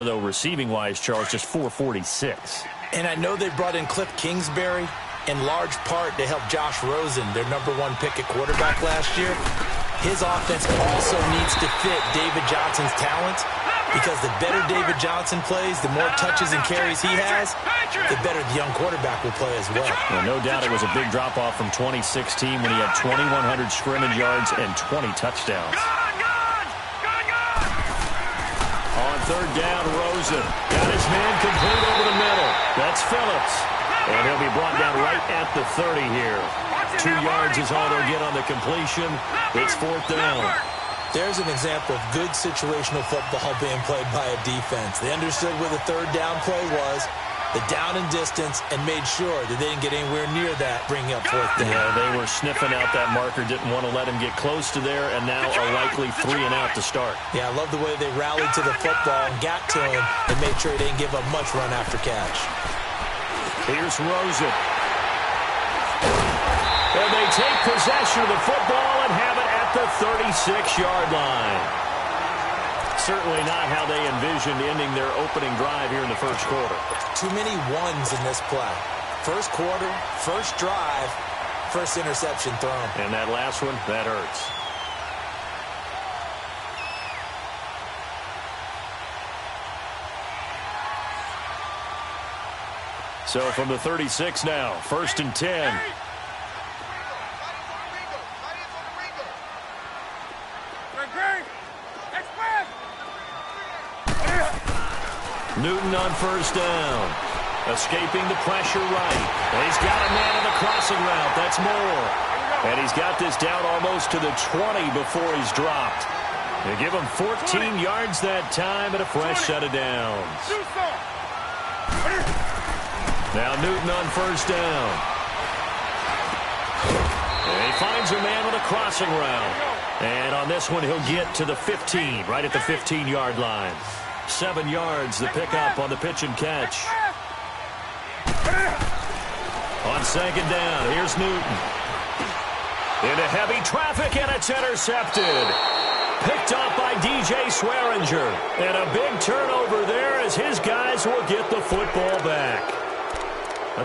Though receiving-wise, Charles, just 446. And I know they brought in Cliff Kingsbury in large part to help Josh Rosen, their #1 pick at quarterback last year. His offense also needs to fit David Johnson's talent, because the better David Johnson plays, the more touches and carries he has, the better the young quarterback will play as well. Well, no doubt it was a big drop-off from 2016 when he had 2,100 scrimmage yards and 20 touchdowns. On third down, Rosen got his man complete over the middle. That's Phillips. And he'll be brought down right at the 30 here. 2 yards is all they'll get on the completion. It's fourth down. There's an example of good situational football being played by a defense. They understood where the third down play was, the down and distance, and made sure that they didn't get anywhere near that, bringing up fourth down. Yeah, they were sniffing out that marker, didn't want to let him get close to there, and now a likely 3 and out to start. Yeah, I love the way they rallied to the football and got to him and made sure he didn't give up much run after catch. Here's Rosen. And they take possession of the football and have it at the 36-yard line. Certainly not how they envisioned ending their opening drive here in the first quarter. Too many ones in this play. First quarter, first drive, first interception thrown. And that last one, that hurts. So from the 36 now, 1st and 10. Newton on first down. Escaping the pressure right. And he's got a man on the crossing route. That's Moore. And he's got this down almost to the 20 before he's dropped. They give him 14 yards that time and a fresh set of downs. Now Newton on first down. And he finds a man with a crossing route. And on this one, he'll get to the 15, right at the 15-yard line. 7 yards, the pickup on the pitch and catch. On second down, here's Newton. Into heavy traffic, and it's intercepted. Picked off by DJ Swearinger. And a big turnover there as his guys will get the football back.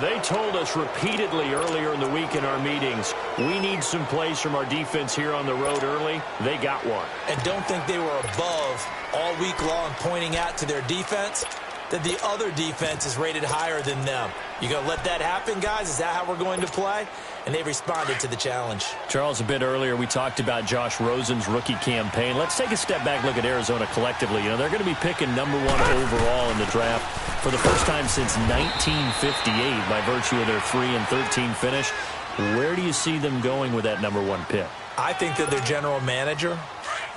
They told us repeatedly earlier in the week in our meetings, we need some plays from our defense here on the road early. They got one. And don't think they were above all week long pointing out to their defense that the other defense is rated higher than them. You going to let that happen, guys? Is that how we're going to play? And they responded to the challenge. Charles, a bit earlier, we talked about Josh Rosen's rookie campaign. Let's take a step back, look at Arizona collectively. You know, they're going to be picking #1 overall in the draft for the first time since 1958 by virtue of their 3-13 finish. Where do you see them going with that #1 pick? I think that their general manager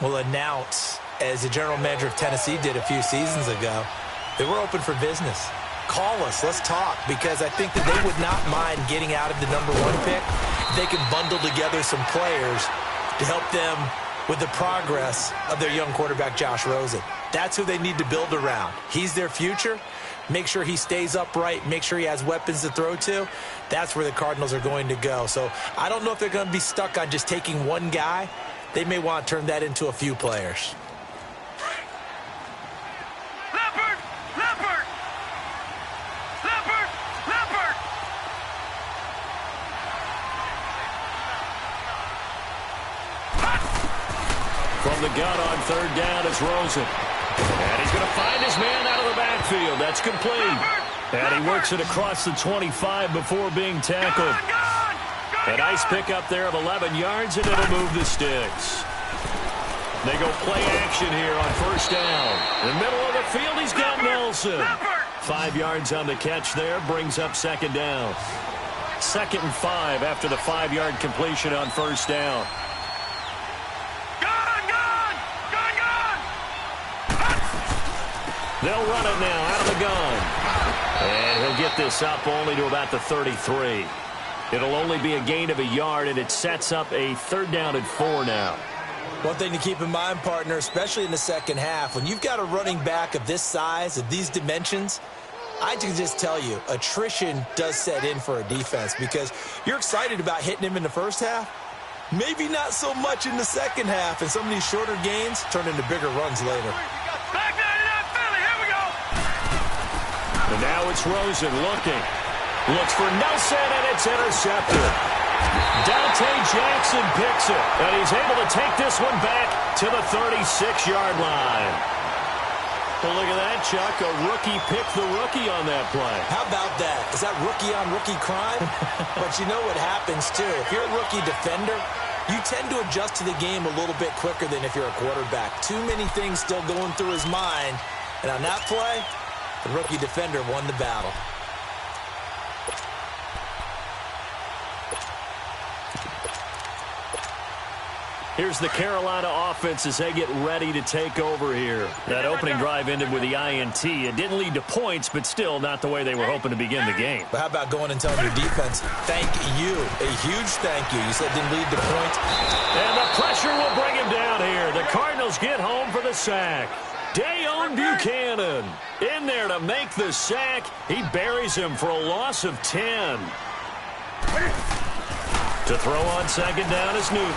will announce, as the general manager of Tennessee did a few seasons ago, that we're open for business. Call us. Let's talk, because I think that they would not mind getting out of the #1 pick. They can bundle together some players to help them with the progress of their young quarterback, Josh Rosen. That's who they need to build around. He's their future. Make sure he stays upright. Make sure he has weapons to throw to. That's where the Cardinals are going to go. So I don't know if they're going to be stuck on just taking one guy. They may want to turn that into a few players. From the gun on third down, it's Rosen. And he's going to find his man out of the backfield. That's complete. And he works it across the 25 before being tackled. A nice pickup there of 11 yards, and it'll move the sticks. They go play action here on first down. In the middle of the field, he's got Nelson. 5 yards on the catch there, brings up second down. 2nd and 5 after the 5-yard completion on first down. They'll run it now out of the gun. And he'll get this up only to about the 33. It'll only be a gain of a yard, and it sets up a 3rd down and 4 now. One thing to keep in mind, partner, especially in the second half, when you've got a running back of this size, of these dimensions, I can just tell you, attrition does set in for a defense, because you're excited about hitting him in the first half. Maybe not so much in the second half, and some of these shorter gains turn into bigger runs later. And now it's Rosen looking. Looks for Nelson, and it's intercepted. Dante Jackson picks it, and he's able to take this one back to the 36-yard line. Well, look at that, Chuck. A rookie picked the rookie on that play. How about that? Is that rookie-on-rookie crime? But you know what happens, too. If you're a rookie defender, you tend to adjust to the game a little bit quicker than if you're a quarterback. Too many things still going through his mind. And on that play, the rookie defender won the battle. Here's the Carolina offense as they get ready to take over here. That opening drive ended with the INT. It didn't lead to points, but still not the way they were hoping to begin the game. But how about going and telling your defense, thank you, a huge thank you. You said didn't lead to points. And the pressure will bring him down here. The Cardinals get home for the sack. Dayon Buchanan in there to make the sack. He buries him for a loss of 10. To throw on second down is Newton.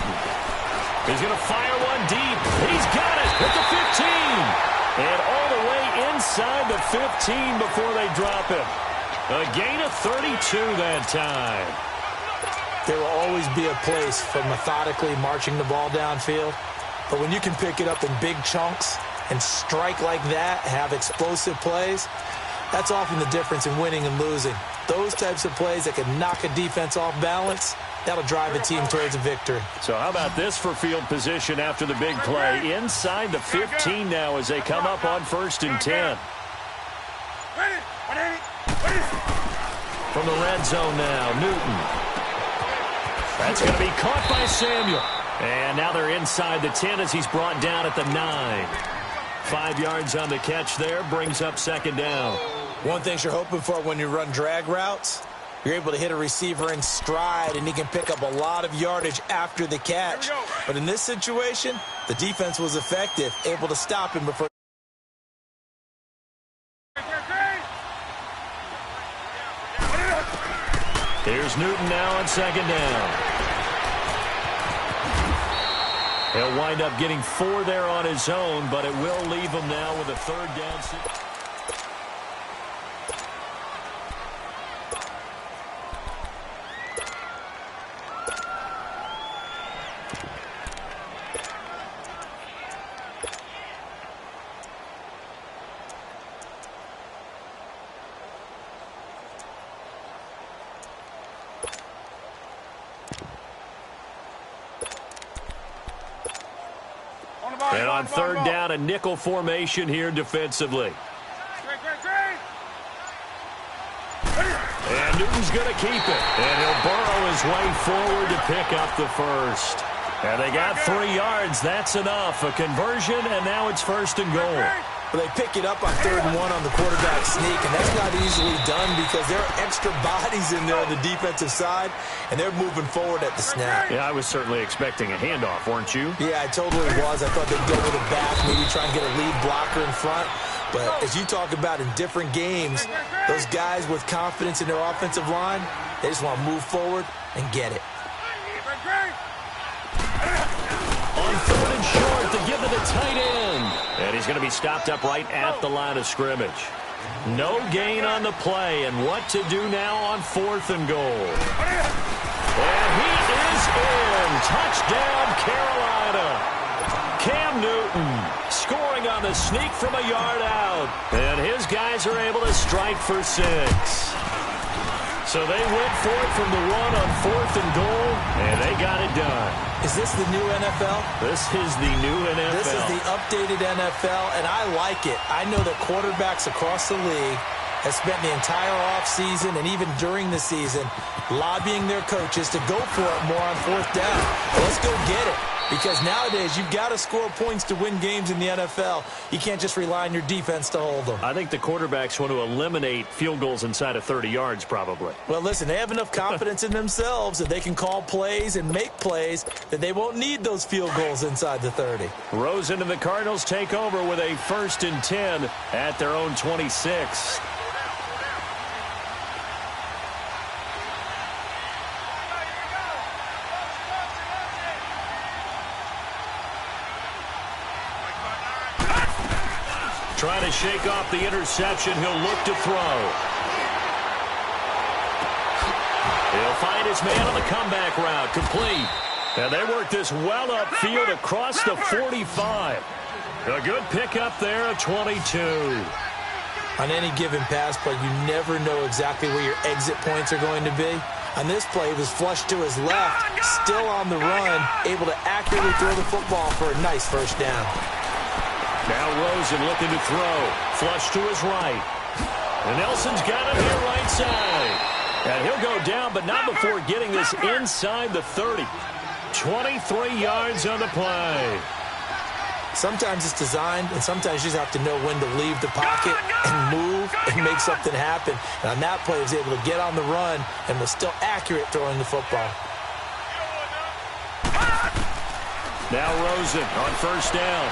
He's going to fire one deep. He's got it at the 15. And all the way inside the 15 before they drop him. A gain of 32 that time. There will always be a place for methodically marching the ball downfield. But when you can pick it up in big chunks and strike like that, have explosive plays, that's often the difference in winning and losing. Those types of plays that can knock a defense off balance, that'll drive a team towards a victory. So how about this for field position after the big play? Inside the 15 now as they come up on 1st and 10. From the red zone now, Newton. That's going to be caught by Samuel. And now they're inside the 10 as he's brought down at the 9. 5 yards on the catch there, brings up second down. One thing you're hoping for when you run drag routes, you're able to hit a receiver in stride, and he can pick up a lot of yardage after the catch. But in this situation, the defense was effective, able to stop him before. Here's Newton now on second down. He'll wind up getting 4 there on his own, but it will leave him now with a 3rd down. And on 3rd down, a nickel formation here defensively. And Newton's going to keep it. And he'll burrow his way forward to pick up the 1st. And they got 3 yards. That's enough. A conversion, and now it's 1st and goal. Well, they pick it up on 3rd and 1 on the quarterback sneak, and that's not easily done because there are extra bodies in there on the defensive side, and they're moving forward at the snap. Yeah, I was certainly expecting a handoff, weren't you? Yeah, I totally was. I thought they'd go with a back, maybe try and get a lead blocker in front. But as you talk about in different games, those guys with confidence in their offensive line, they just want to move forward and get it. On 3rd and short, to give it to tight end. And he's going to be stopped up right at the line of scrimmage. No gain on the play, and what to do now on 4th and goal. And he is in. Touchdown, Carolina. Cam Newton scoring on the sneak from a yard out. And his guys are able to strike for 6. So they went for it from the 1 on 4th and goal, and they got it done. Is this the new NFL? This is the new NFL. This is the updated NFL, and I like it. I know that quarterbacks across the league have spent the entire offseason and even during the season lobbying their coaches to go for it more on 4th down. Let's go get it. Because nowadays, you've got to score points to win games in the NFL. You can't just rely on your defense to hold them. I think the quarterbacks want to eliminate field goals inside of 30 yards, probably. Well, listen, they have enough confidence in themselves that they can call plays and make plays that they won't need those field goals inside the 30. Rosen and the Cardinals take over with a 1st and 10 at their own 26. Trying to shake off the interception. He'll look to throw. He'll find his man on the comeback route. Complete. And they work this well upfield across the 45. A good pickup there at 22. On any given pass play, you never know exactly where your exit points are going to be. On this play, he was flushed to his left, still on the run, able to accurately throw the football for a nice first down. Now Rosen looking to throw. Flush to his right. And Nelson's got him here right side. And he'll go down, but not before getting this inside the 30. 23 yards on the play. Sometimes it's designed, and sometimes you just have to know when to leave the pocket and move and make something happen. And on that play, he was able to get on the run and was still accurate throwing the football. Now Rosen on first down.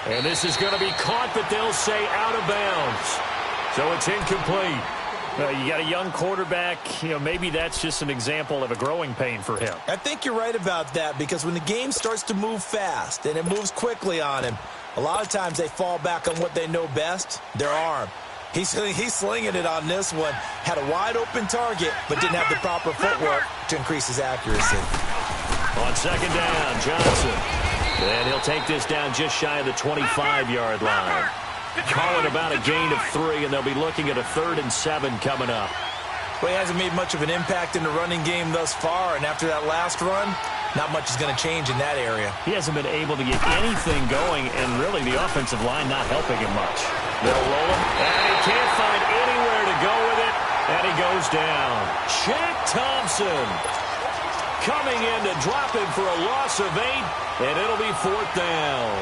And this is going to be caught, but they'll say out of bounds. So it's incomplete. You got a young quarterback. Maybe that's just an example of a growing pain for him. I think you're right about that, because when the game starts to move fast and it moves quickly on him, a lot of times they fall back on what they know best, their arm. He's slinging it on this one. Had a wide-open target, but didn't have the proper footwork to increase his accuracy. On second down, Johnson. And he'll take this down just shy of the 25-yard line. Call it about a gain of 3, and they'll be looking at a 3rd and 7 coming up. Well, he hasn't made much of an impact in the running game thus far, and after that last run, not much is going to change in that area. He hasn't been able to get anything going, and really the offensive line not helping him much. They'll roll him, and he can't find anywhere to go with it, and he goes down. Shaq Thompson coming in to drop him for a loss of 8, and it'll be 4th down.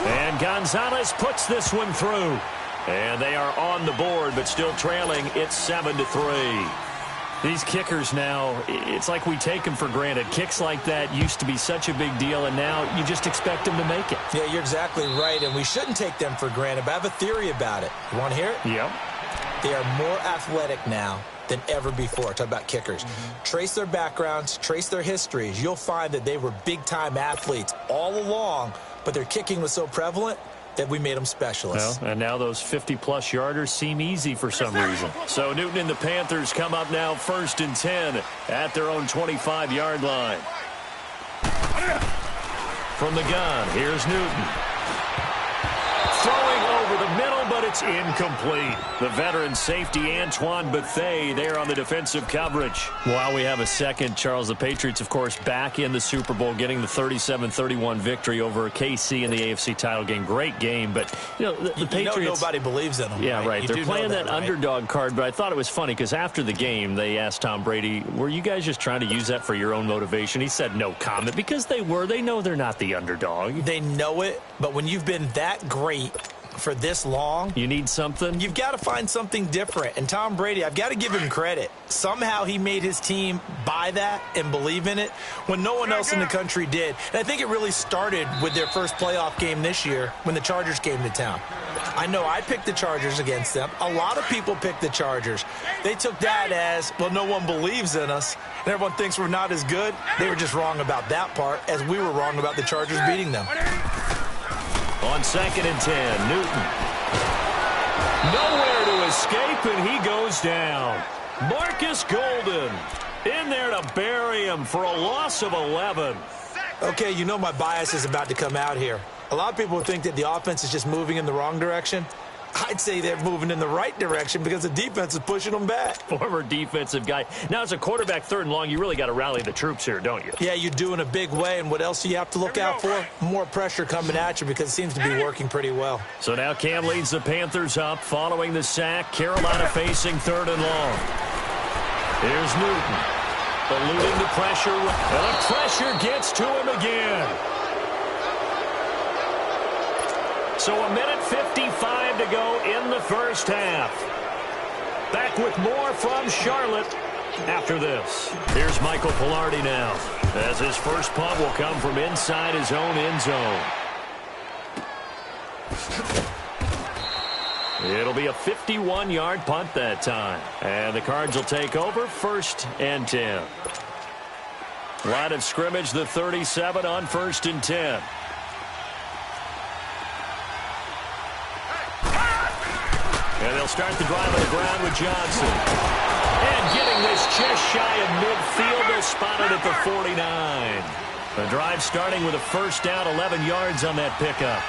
And Gonzalez puts this one through. And they are on the board, but still trailing. It's 7-3. These kickers now, it's like we take them for granted. Kicks like that used to be such a big deal, and now you just expect them to make it. Yeah, you're exactly right, and we shouldn't take them for granted, but I have a theory about it. You want to hear it? Yep. They are more athletic now than ever before. Talk about kickers. Trace their backgrounds, trace their histories. You'll find that they were big-time athletes all along, but their kicking was so prevalent that we made them specialists. Well, and now those 50-plus yarders seem easy for some reason. So Newton and the Panthers come up now 1st and 10 at their own 25-yard line. From the gun, here's Newton. Throwing over the middle, but it's incomplete. The veteran safety, Antoine Bethea, there on the defensive coverage. While we have a second, Charles, the Patriots, of course, back in the Super Bowl, getting the 37-31 victory over KC in the AFC title game. Great game, but, the Patriots... nobody believes in them. Yeah, right. They're playing that underdog card, but I thought it was funny because after the game, they asked Tom Brady, were you guys just trying to use that for your own motivation? He said no comment because they were. They know they're not the underdog. They know it, but when you've been that great for this long, you need something. You've got to find something different. And Tom Brady, I've got to give him credit. Somehow he made his team buy that and believe in it when no one else in the country did. And I think it really started with their first playoff game this year when the Chargers came to town. I know I picked the Chargers against them. A lot of people picked the Chargers. They took that as, well, no one believes in us, and everyone thinks we're not as good. They were just wrong about that part, as we were wrong about the Chargers beating them. On 2nd and 10, Newton. Nowhere to escape, and he goes down. Marcus Golden in there to bury him for a loss of 11. Okay, my bias is about to come out here. A lot of people think that the offense is just moving in the wrong direction. I'd say they're moving in the right direction because the defense is pushing them back. Former defensive guy. Now, as a quarterback 3rd and long, you really got to rally the troops here, don't you? Yeah, you do in a big way. And what else do you have to look out for? More pressure coming at you because it seems to be working pretty well. So now Cam leads the Panthers up following the sack. Carolina facing 3rd and long. Here's Newton. Eluding the pressure. And the pressure gets to him again. So 1:55 to go in the first half. Back with more from Charlotte after this. Here's Michael Pilardi now, as his first punt will come from inside his own end zone. It'll be a 51-yard punt that time. And the Cards will take over 1st and 10. Line of scrimmage, the 37 on 1st and 10. And they'll start the drive on the ground with Johnson. And getting this just shy of midfield, they'll spot it at the 49. The drive starting with a first down, 11 yards on that pickup.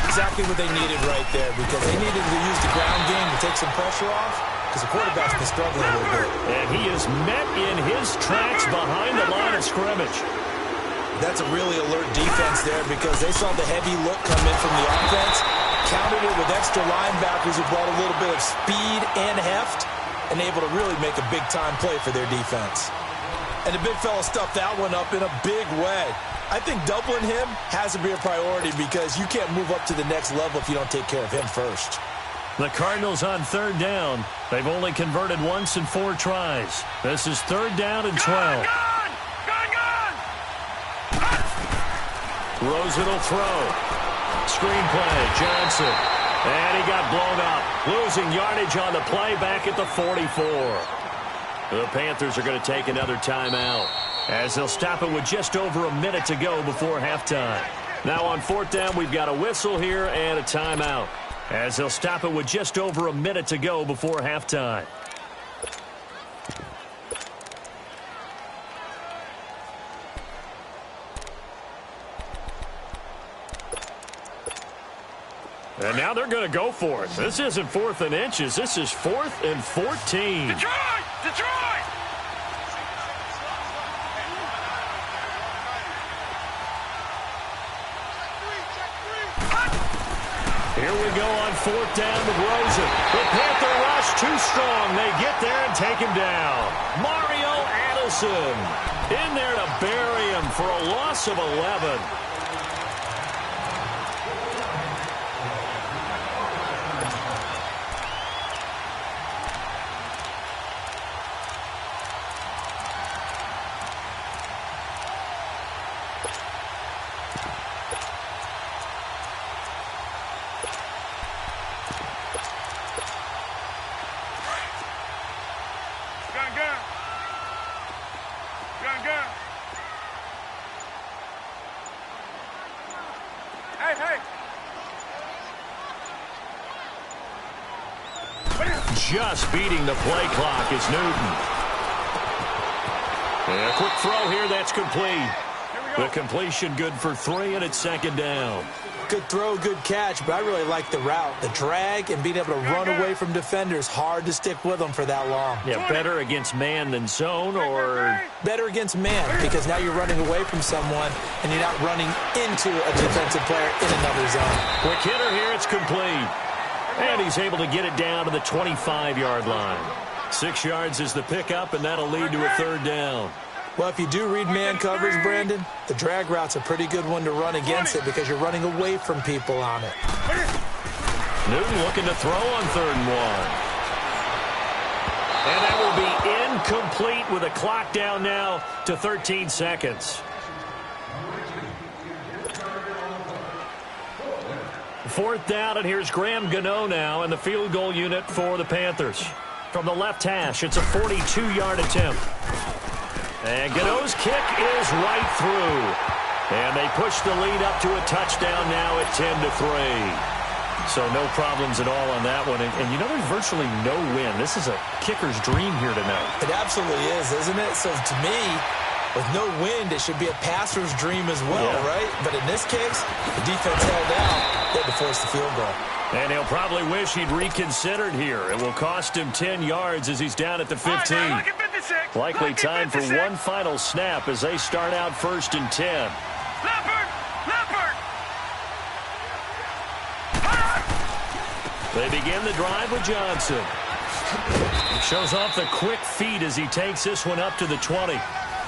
Exactly what they needed right there, because they needed to use the ground game to take some pressure off, because the quarterback's been struggling a little bit. And he is met in his tracks behind the line of scrimmage. That's a really alert defense there, because they saw the heavy look come in from the offense, countered it with extra linebackers who brought a little bit of speed and heft, and able to really make a big-time play for their defense. And the big fella stuffed that one up in a big way. I think doubling him has to be a priority, because you can't move up to the next level if you don't take care of him first. The Cardinals on 3rd down. They've only converted once in 4 tries. This is 3rd down and 12. Rosen will throw. Screen play, Johnson. And he got blown up. Losing yardage on the play back at the 44. The Panthers are going to take another timeout, as they'll stop it with just over a minute to go before halftime. Now on 4th down, we've got a whistle here and a timeout, as they'll stop it with just over a minute to go before halftime. And now they're going to go for it. This isn't 4th and inches. This is 4th and 14. Detroit! Detroit! Here we go on 4th down with Rosen. The Panther rush too strong. They get there and take him down. Mario Addison in there to bury him for a loss of 11. Just beating the play clock is Newton. And a quick throw here, that's complete. The completion good for 3, and it's 2nd down. Good throw, good catch, but I really like the route. The drag and being able to run away from defenders, hard to stick with them for that long. Yeah, better against man than zone, or? Better against man, because now you're running away from someone and you're not running into a defensive player in another zone. Quick hitter here, it's complete. And he's able to get it down to the 25-yard line. 6 yards is the pickup, and that'll lead to a 3rd down. Well, if you do read man coverage, Brandon, the drag route's a pretty good one to run against it, because you're running away from people on it. Newton looking to throw on 3rd and 1. And that will be incomplete with a clock down now to 13 seconds. 4th down, and here's Graham Gano now in the field goal unit for the Panthers. From the left hash, it's a 42-yard attempt. And Gano's kick is right through. And they push the lead up to a touchdown now at 10-3. So no problems at all on that one. And you know, there's virtually no win. This is a kicker's dream here tonight. It absolutely is, isn't it? So to me, with no wind, it should be a passer's dream as well, right? But in this case, the defense held out. They had to force the field goal. And he'll probably wish he'd reconsidered here. It will cost him 10 yards as he's down at the 15. Likely time for one final snap as they start out 1st and 10. Leopard! Leopard! They begin the drive with Johnson. Shows off the quick feet as he takes this one up to the 20.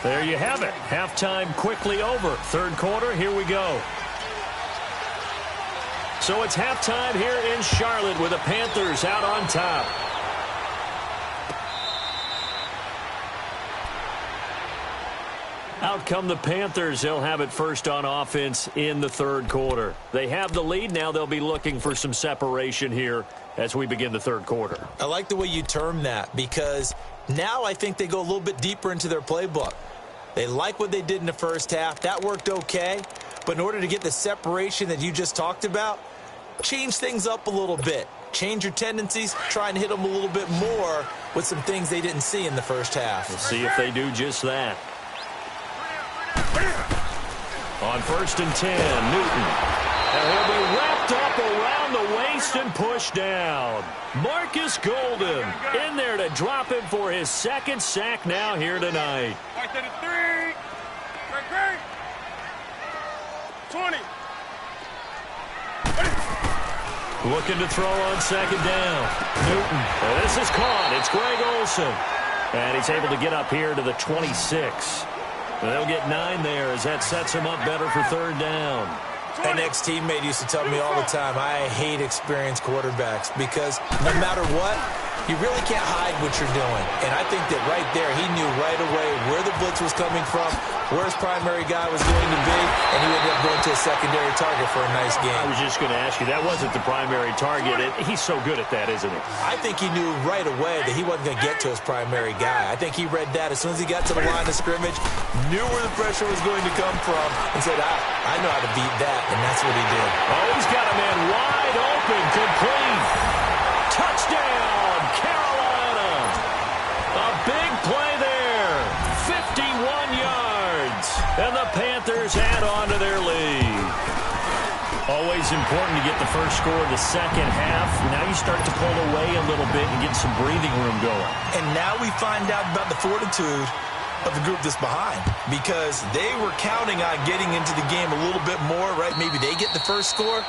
There you have it. Halftime quickly over. 3rd quarter, here we go. So it's halftime here in Charlotte with the Panthers out on top. Out come the Panthers. They'll have it first on offense in the 3rd quarter. They have the lead. Now they'll be looking for some separation here as we begin the 3rd quarter. I like the way you term that, because now I think they go a little bit deeper into their playbook. They like what they did in the first half. That worked okay. But in order to get the separation that you just talked about, change things up a little bit. Change your tendencies, try and hit them a little bit more with some things they didn't see in the first half. We'll see if they do just that. On 1st and 10, Newton. And he'll be wrapped up around the waist and pushed down. Marcus Golden in there to drop him for his 2nd sack now here tonight. 20. Looking to throw on 2nd down. Newton. And this is caught. It's Greg Olsen. And he's able to get up here to the 26. They'll get 9 there as that sets him up better for 3rd down. An ex-teammate used to tell me all the time, I hate experienced quarterbacks because no matter what, you really can't hide what you're doing. And I think that right there, he knew right away where the blitz was coming from, where his primary guy was going to be, and he ended up going to a secondary target for a nice game. I was just going to ask you, that wasn't the primary target. He's so good at that, isn't he? I think he knew right away that he wasn't going to get to his primary guy. I think he read that as soon as he got to the line of scrimmage, knew where the pressure was going to come from, and said, I know how to beat that, and that's what he did. Oh, he's got a man wide open, complete. Touchdown, Carolina. A big play there, 51 yards, and the Panthers add on to their lead. Always important to get the first score of the second half. Now you start to pull away a little bit and get some breathing room going. And now we find out about the fortitude of the group that's behind, because they were counting on getting into the game a little bit more, right? Maybe they get the first score.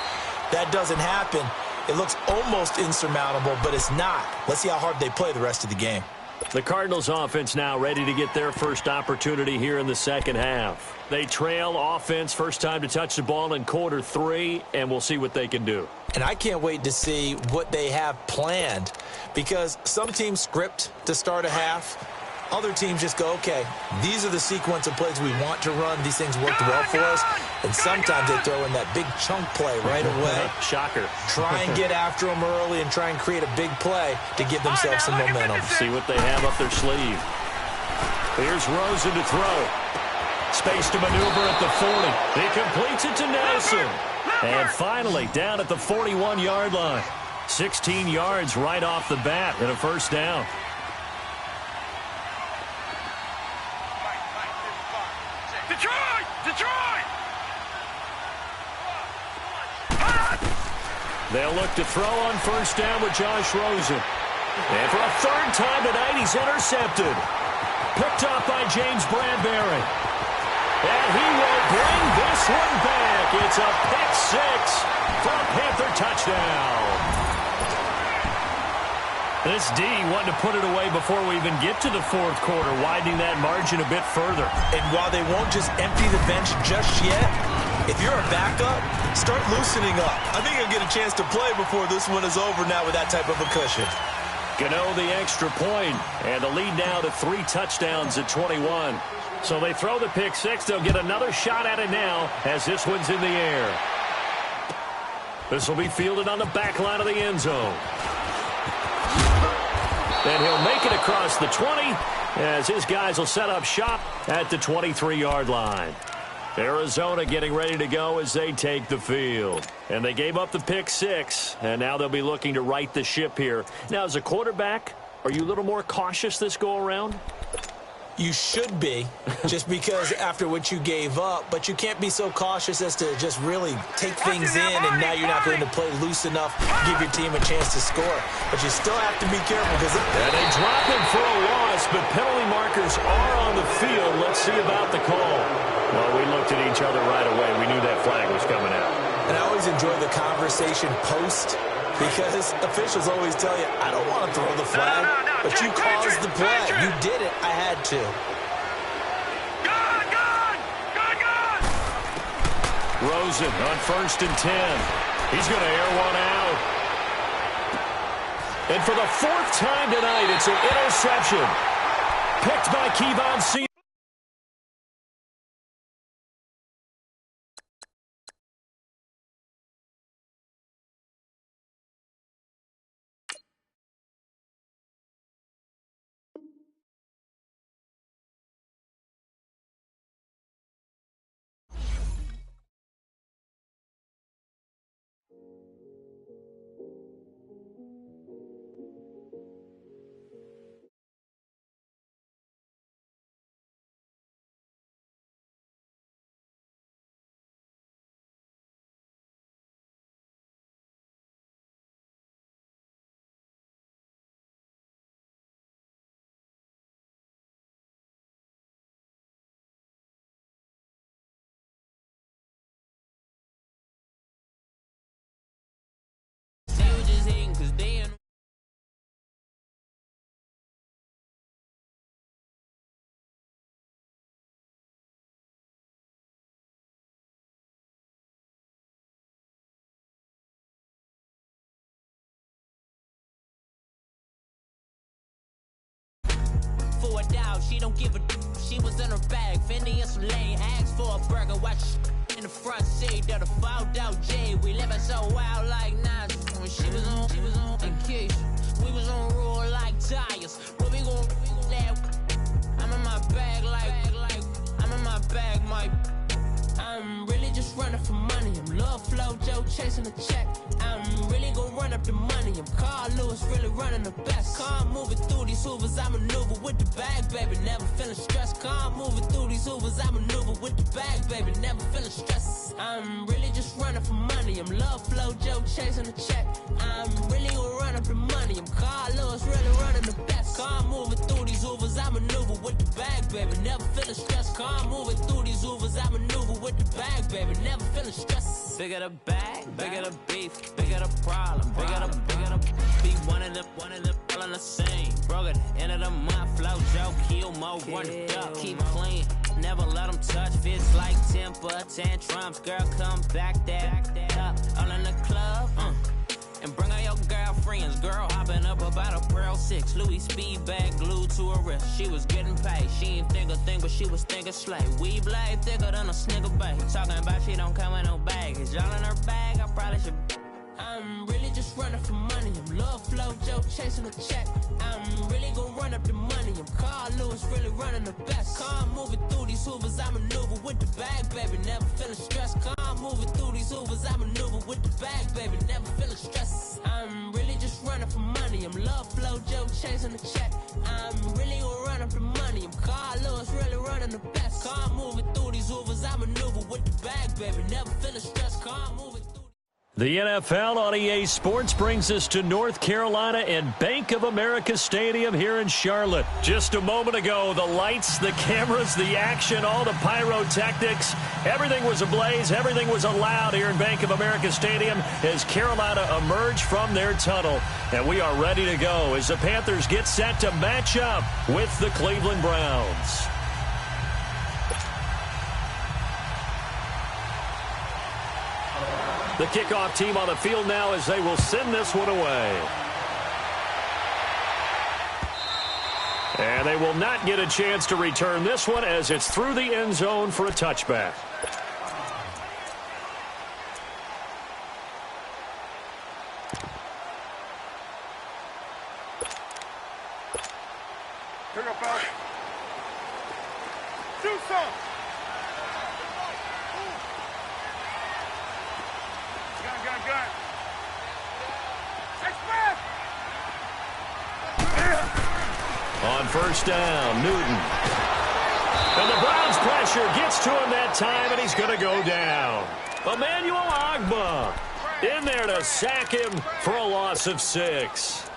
That doesn't happen. It looks almost insurmountable, but it's not. Let's see how hard they play the rest of the game. The Cardinals offense now ready to get their first opportunity here in the second half. They trail offense, first time to touch the ball in quarter 3, and we'll see what they can do. And I can't wait to see what they have planned, because some teams script to start a half. Other teams just go, okay, these are the sequence of plays we want to run. These things worked well for us. And sometimes they throw in that big chunk play right away. Shocker. Try and get after them early and try and create a big play to give themselves some momentum. See what they have up their sleeve. Here's Rosen to throw. Space to maneuver at the 40. He completes it to Nelson. And finally, down at the 41-yard line. 16 yards right off the bat and a first down. Detroit! They'll look to throw on first down with Josh Rosen. And for a 3rd time tonight, he's intercepted. Picked up by James Bradbury. And he will bring this one back. It's a pick 6 for a Panther touchdown. This D wanted to put it away before we even get to the 4th quarter, widening that margin a bit further. And while they won't just empty the bench just yet, if you're a backup, start loosening up. I think you'll get a chance to play before this one is over now with that type of a cushion. Gano the extra point, and the lead now to 3 touchdowns at 21. So they throw the pick 6. They'll get another shot at it now as this one's in the air. This will be fielded on the back line of the end zone. And he'll make it across the 20 as his guys will set up shop at the 23-yard line. Arizona getting ready to go as they take the field. And they gave up the pick 6, and now they'll be looking to right the ship here. Now, as a quarterback, are you a little more cautious this go-around? You should be, just because after what you gave up, but you can't be so cautious as to just really take things in, and now you're not going to play loose enough to give your team a chance to score. But you still have to be careful because and they drop him for a loss, but penalty markers are on the field. Let's see about the call. Well, we looked at each other right away. We knew that flag was coming out. And I always enjoy the conversation post, because officials always tell you, I don't want to throw the flag, but you caused the play. You did it. I had to. Rosen on 1st and 10. He's going to air one out. And for the 4th time tonight, it's an interception. Picked by Kevon C. she don't give a she was in her bag, Fendi and some lane, asked for a burger, watch in the front seat of the fouled out J. We living so wild like Nas. When she was on vacation. We was on roll like tires. What we gon' that? I'm in my bag like I'm in my bag, my. I'm really just running for money. I'm love flow, Joe chasing a check. I'm really gon' run up the money. I'm Carl Lewis, really running the best. Car moving through these hoovers, I maneuver with the bag, baby. Never feeling stressed. Car moving through these hoovers, I maneuver with the bag, baby. Never feeling stressed. I'm really just running for money. I'm love flow, Joe chasing a check. I'm really gon' run up the money. I'm Carl Lewis, really running the best. Car moving through these hoovers, I maneuver with the bag, baby. Never feeling stressed. Car moving through these hoovers, I maneuver with the bag, baby. Never feeling stressed. Bigger the bag, bigger the beef, bigger the problem, bigger the be one of the all in the same. Broke at the end of the month, flow, Joe, kill mo, run it up, keep clean. Never let them touch, fits like temper tantrums. Girl, come back that up, all in the club, and bring all your girlfriends. Girl hopping up about a Pearl 6 Louis speed bag glued to her wrist. She was getting paid. She ain't think a thing, but she was thinking slay. We blade thicker than a snigger bag. Talking about she don't come with no baggage. Y'all in her bag, I probably should. I'm really just running for money. I'm love flow, Joe chasing a check. I'm really gon' run up the money. I'm Carl Lewis, really running the best. Car moving through these hoovers, I maneuver with the bag, baby. Never feeling stressed. Car moving through these hoovers, I maneuver with the bag, baby. Never feeling stressed. I'm really just running for money. I'm love flow, Joe chasing a check. I'm really gon' run up the money. I'm Carl Lewis, really running the best. Car moving through these hoovers, I maneuver with the bag, baby. Never feeling stressed. Car moving through. The NFL on EA Sports brings us to North Carolina and Bank of America Stadium here in Charlotte. Just a moment ago, the lights, the cameras, the action, all the pyrotechnics, everything was ablaze, everything was allowed here in Bank of America Stadium as Carolina emerged from their tunnel. And we are ready to go as the Panthers get set to match up with the Cleveland Browns. The kickoff team on the field now as they will send this one away. And they will not get a chance to return this one as it's through the end zone for a touchback. Pick up, out. Shoot some. Gun. Express. On first down, Newton. And the Browns pressure gets to him that time, and he's going to go down. Emmanuel Ogbah in there to sack him for a loss of 6.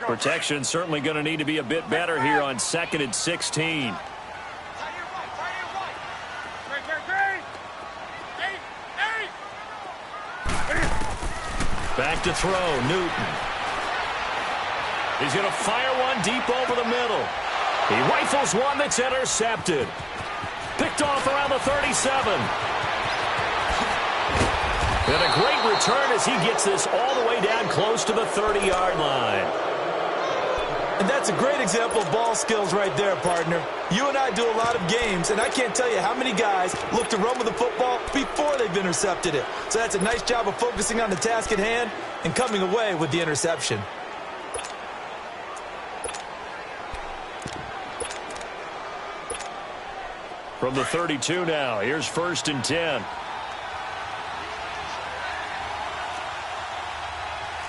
Protection certainly going to need to be a bit better here on 2nd and 16. Back to throw, Newton. He's going to fire one deep over the middle. He rifles one that's intercepted. Picked off around the 37. And a great return as he gets this all the way down close to the 30-yard line. And that's a great example of ball skills right there, partner. You and I do a lot of games, and I can't tell you how many guys look to run with the football before they've intercepted it. So that's a nice job of focusing on the task at hand and coming away with the interception. From the 32 now, here's 1st and 10.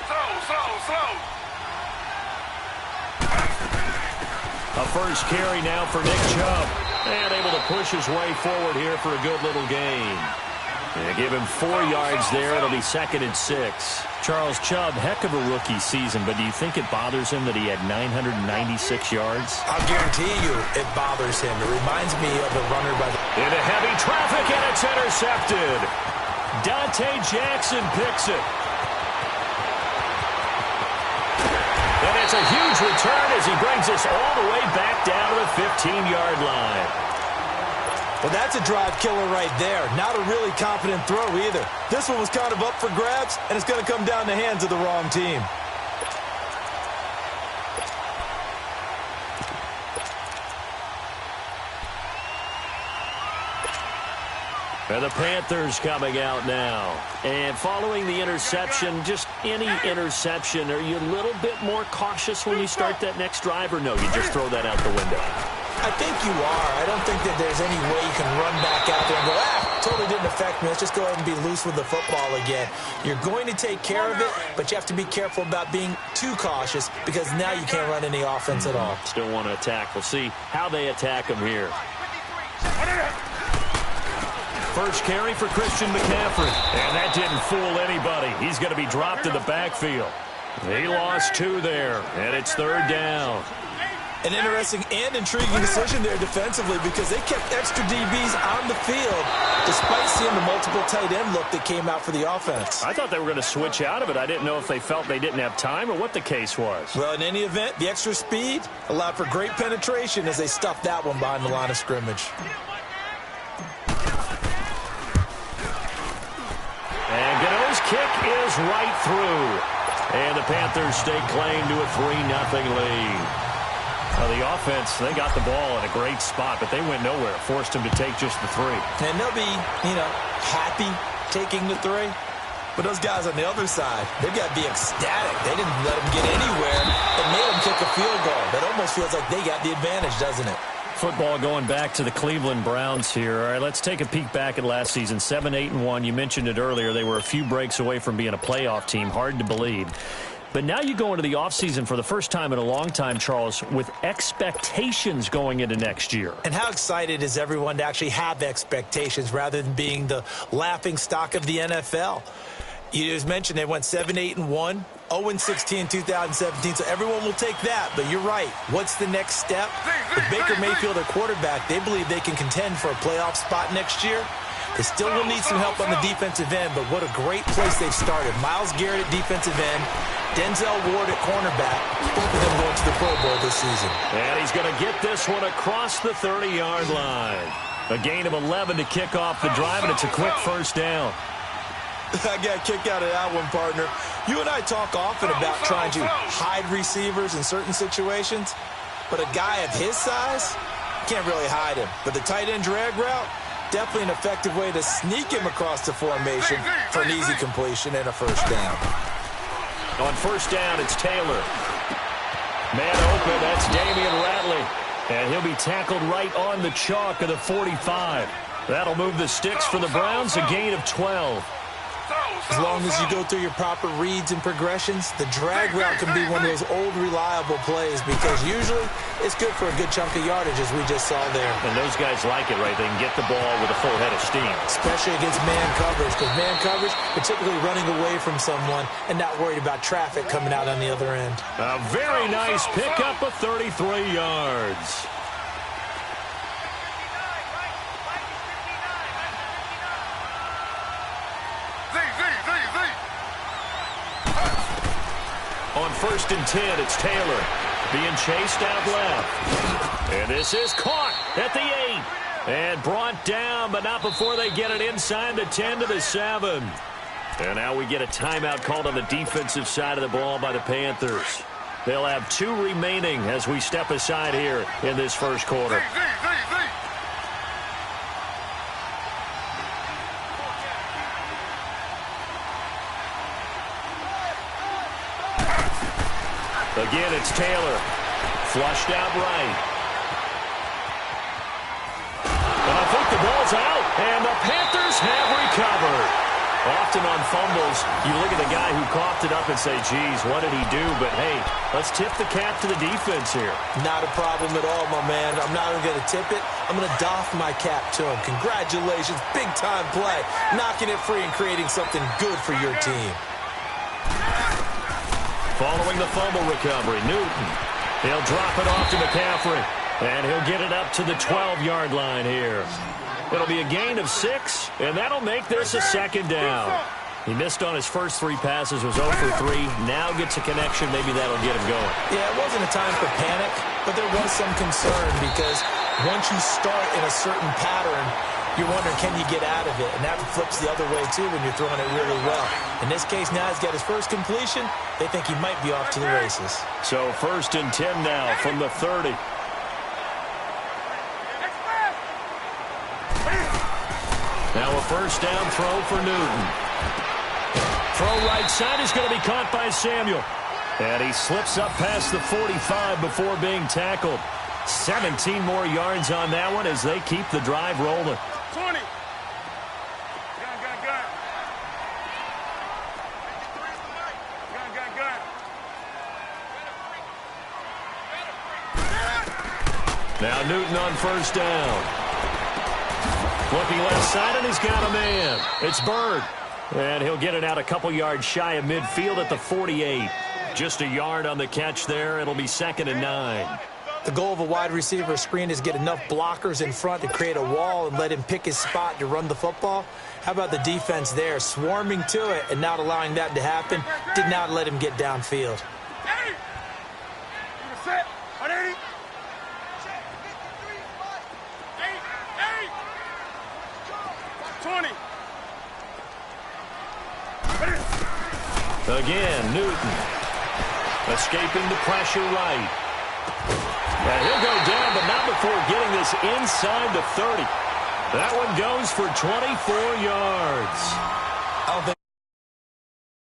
Slow. A first carry now for Nick Chubb. And able to push his way forward here for a good little gain. They give him 4 yards there. It'll be 2nd and 6. Charles Chubb, heck of a rookie season, but do you think it bothers him that he had 996 yards? I'll guarantee you it bothers him. It reminds me of the runner by the... Into heavy traffic, and it's intercepted. Dante Jackson picks it. And it's a huge return as he brings us all the way back down to the 15-yard line. Well, that's a drive killer right there. Not a really confident throw either. This one was kind of up for grabs, and it's going to come down the hands of the wrong team. And the Panthers coming out now. And following the interception, just any interception, are you a little bit more cautious when you start that next drive, or no, you just throw that out the window? I think you are. I don't think that there's any way you can run back out there and go, totally didn't affect me. Let's just go ahead and be loose with the football again. You're going to take care of it, but you have to be careful about being too cautious because now you can't run any offense at all. Still want to attack. We'll see how they attack them here. First carry for Christian McCaffrey. And that didn't fool anybody. He's going to be dropped in the backfield. He lost 2 there, and it's 3rd down. An interesting and intriguing decision there defensively because they kept extra DBs on the field despite seeing the multiple tight end look that came out for the offense. I thought they were going to switch out of it. I didn't know if they felt they didn't have time or what the case was. Well, in any event, the extra speed allowed for great penetration as they stuffed that one behind the line of scrimmage. And Gano's kick is right through. And the Panthers stake claim to a 3-0 lead. The offense, they got the ball in a great spot, but they went nowhere. Forced them to take just the 3. And they'll be, happy taking the 3. But those guys on the other side, they've got to be ecstatic. They didn't let them get anywhere and made them kick a field goal. That almost feels like they got the advantage, doesn't it? Football going back to the Cleveland Browns here. All right, let's take a peek back at last season. 7-8-1. You mentioned it earlier. They were a few breaks away from being a playoff team. Hard to believe. But now you go into the offseason for the first time in a long time, Charles, with expectations going into next year. And how excited is everyone to actually have expectations rather than being the laughing stock of the NFL? You just mentioned they went 7-8-1. 0-16 in 2017, so everyone will take that. But you're right. What's the next step? With Baker Mayfield at quarterback, they believe they can contend for a playoff spot next year. They still will need some help on the defensive end, but what a great place they've started. Myles Garrett at defensive end, Denzel Ward at cornerback. Both of them going to the Pro Bowl this season. And he's going to get this one across the 30-yard line. A gain of 11 to kick off the drive, and it's a quick first down. I got a kick out of that one, partner. You and I talk often about trying to hide receivers in certain situations, but a guy of his size, can't really hide him. But the tight end drag route, definitely an effective way to sneak him across the formation for an easy completion and a first down. On first down, it's Taylor. Man open, that's Damian Ratley. And he'll be tackled right on the chalk of the 45. That'll move the sticks for the Browns, a gain of 12. As long as you go through your proper reads and progressions, the drag route can be one of those old reliable plays because usually it's good for a good chunk of yardage as we just saw there. And those guys like it, right? They can get the ball with a full head of steam. Especially against man coverage because man coverage, particularly running away from someone and not worried about traffic coming out on the other end. A very nice pickup of 33 yards. On first and 10, it's Taylor being chased out left. And this is caught at the 8. And brought down, but not before they get it inside the 10 to the 7. And now we get a timeout called on the defensive side of the ball by the Panthers. They'll have 2 remaining as we step aside here in this first quarter. Again, it's Taylor. Flushed out right. And I think the ball's out, and the Panthers have recovered. Often on fumbles, you look at the guy who coughed it up and say, geez, what did he do? But, hey, let's tip the cap to the defense here. Not a problem at all, my man. I'm not even going to tip it. I'm going to doff my cap to him. Congratulations, big-time play. Knocking it free and creating something good for your team. Following the fumble recovery, Newton. He'll drop it off to McCaffrey. And he'll get it up to the 12-yard line here. It'll be a gain of 6, and that'll make this a second down. He missed on his first 3 passes, was 0 for 3. Now gets a connection. Maybe that'll get him going. Yeah, it wasn't a time for panic, but there was some concern because Once you start in a certain pattern, you're wondering, can you get out of it? And that flips the other way, too, when you're throwing it really well. In this case, now he's got his first completion. They think he might be off to the races. So 1st and 10 now from the 30. Now a first down throw for Newton. Throw right side is going to be caught by Samuel. And he slips up past the 45 before being tackled. 17 more yards on that one as they keep the drive rolling. 20. Gun. Now Newton on first down. Looking left side, and he's got a man. It's Bird. And he'll get it out a couple yards shy of midfield at the 48. Just a yard on the catch there. It'll be 2nd and 9. The goal of a wide receiver screen is get enough blockers in front to create a wall and let him pick his spot to run the football. How about the defense there, swarming to it and not allowing that to happen? Did not let him get downfield. 20. Again, Newton. Escaping the pressure right. And he'll go down, but not before getting this inside the 30. That one goes for 24 yards. I don't think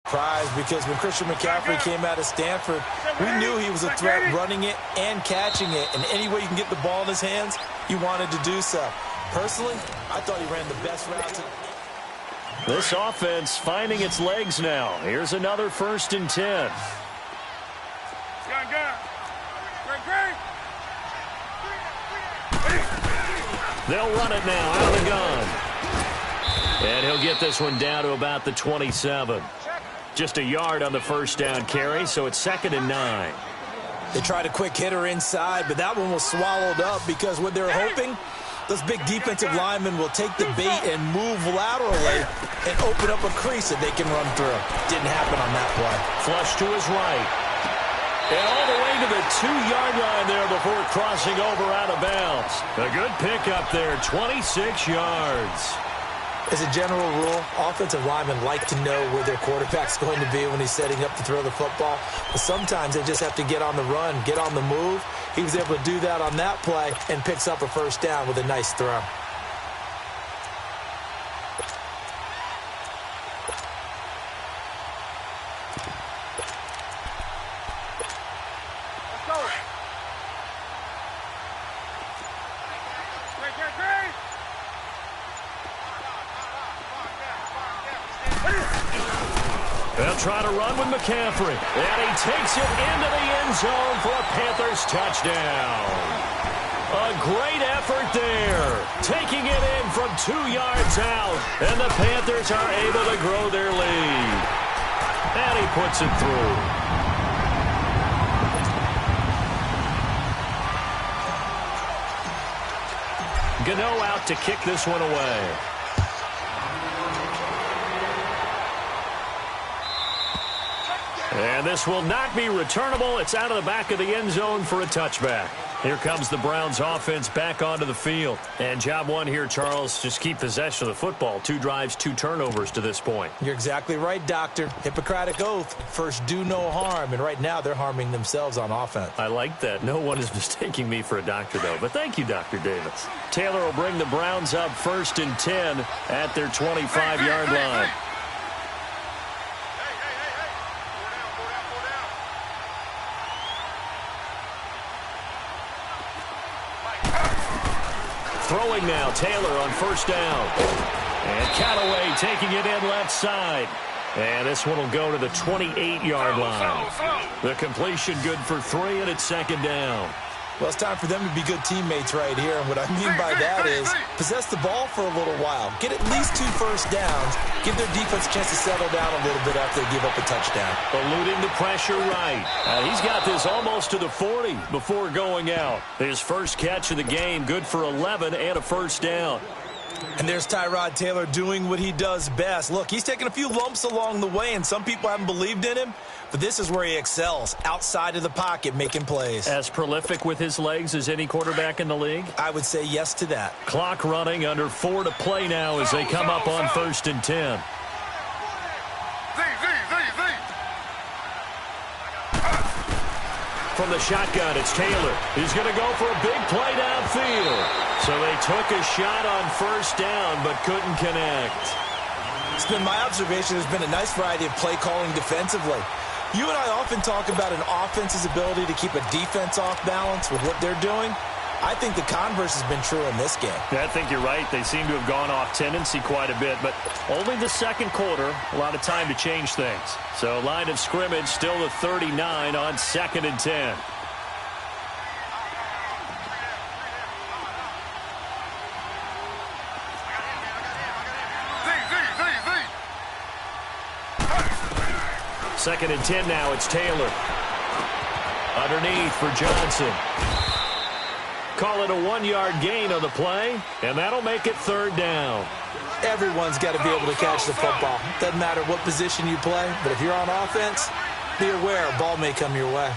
surprised because when Christian McCaffrey came out of Stanford, we knew he was a threat running it and catching it. And any way you can get the ball in his hands, he wanted to do so. Personally, I thought he ran the best route. This offense finding its legs now. Here's another 1st and 10. They'll run it now out of the gun. And he'll get this one down to about the 27. Just a yard on the first down carry, so it's 2nd and 9. They tried a quick hitter inside, but that one was swallowed up because what they're hoping, those big defensive linemen will take the bait and move laterally and open up a crease that they can run through. Didn't happen on that play. Flush to his right. And all the way to the 2-yard line there before crossing over out of bounds. A good pickup there, 26 yards. As a general rule, offensive linemen like to know where their quarterback's going to be when he's setting up to throw the football. But sometimes they just have to get on the run, get on the move. He was able to do that on that play and picks up a first down with a nice throw. They'll try to run with McCaffrey. And he takes it into the end zone for a Panthers touchdown. A great effort there. Taking it in from 2 yards out. And the Panthers are able to grow their lead. And he puts it through. Gano out to kick this one away. And this will not be returnable. It's out of the back of the end zone for a touchback. Here comes the Browns offense back onto the field. And job one here, Charles, just keep possession of the football. 2 drives, 2 turnovers to this point. You're exactly right, Doctor. Hippocratic oath. First, do no harm. And right now, they're harming themselves on offense. I like that. No one is mistaking me for a doctor, though. But thank you, Dr. Davis. Taylor will bring the Browns up 1st and 10 at their 25-yard line. Throwing now, Taylor on first down. And Callaway taking it in left side. And this one will go to the 28-yard line. The completion good for 3, and it's 2nd down. Well, it's time for them to be good teammates right here. And what I mean by that is possess the ball for a little while. Get at least 2 first downs. Give their defense a chance to settle down a little bit after they give up a touchdown. Eluding the pressure right. He's got this almost to the 40 before going out. His first catch of the game, good for 11 and a first down. And there's Tyrod Taylor doing what he does best. Look, he's taken a few lumps along the way, and some people haven't believed in him, but this is where he excels, outside of the pocket, making plays. As prolific with his legs as any quarterback in the league? I would say yes to that. Clock running, under 4 to play now as they come up on 1st and 10. From the shotgun, it's Taylor. He's going to go for a big play downfield. So they took a shot on 1st down, but couldn't connect. It's been my observation there's been a nice variety of play calling defensively. You and I often talk about an offense's ability to keep a defense off balance with what they're doing. I think the converse has been true in this game. Yeah, I think you're right. They seem to have gone off tendency quite a bit, but only the second quarter, a lot of time to change things. So line of scrimmage still the 39 on 2nd and 10. Second and 10 now, it's Taylor. Underneath for Johnson. Call it a 1-yard gain on the play, and that'll make it 3rd down. Everyone's got to be able to catch the football. Doesn't matter what position you play, but if you're on offense, be aware a ball may come your way.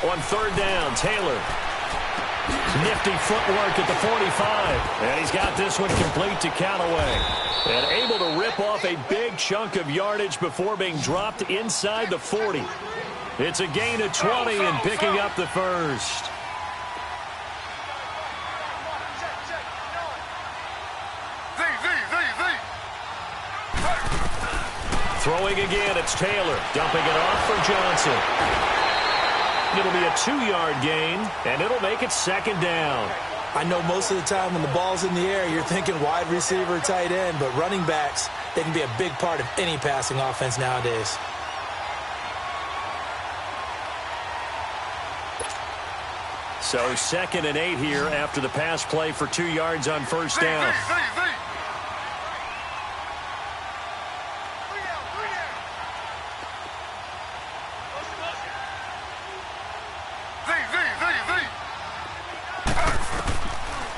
On 3rd down, Taylor. Nifty footwork at the 45. And he's got this one complete to Callaway. And able to rip off a big chunk of yardage before being dropped inside the 40. It's a gain of 20 and picking up the 1st. Throwing again, it's Taylor. Dumping it off for Johnson. It'll be a 2-yard gain, and it'll make it 2nd down. I know most of the time when the ball's in the air, you're thinking wide receiver, tight end, but running backs, they can be a big part of any passing offense nowadays. So 2nd and 8 here after the pass play for 2 yards on 1st down.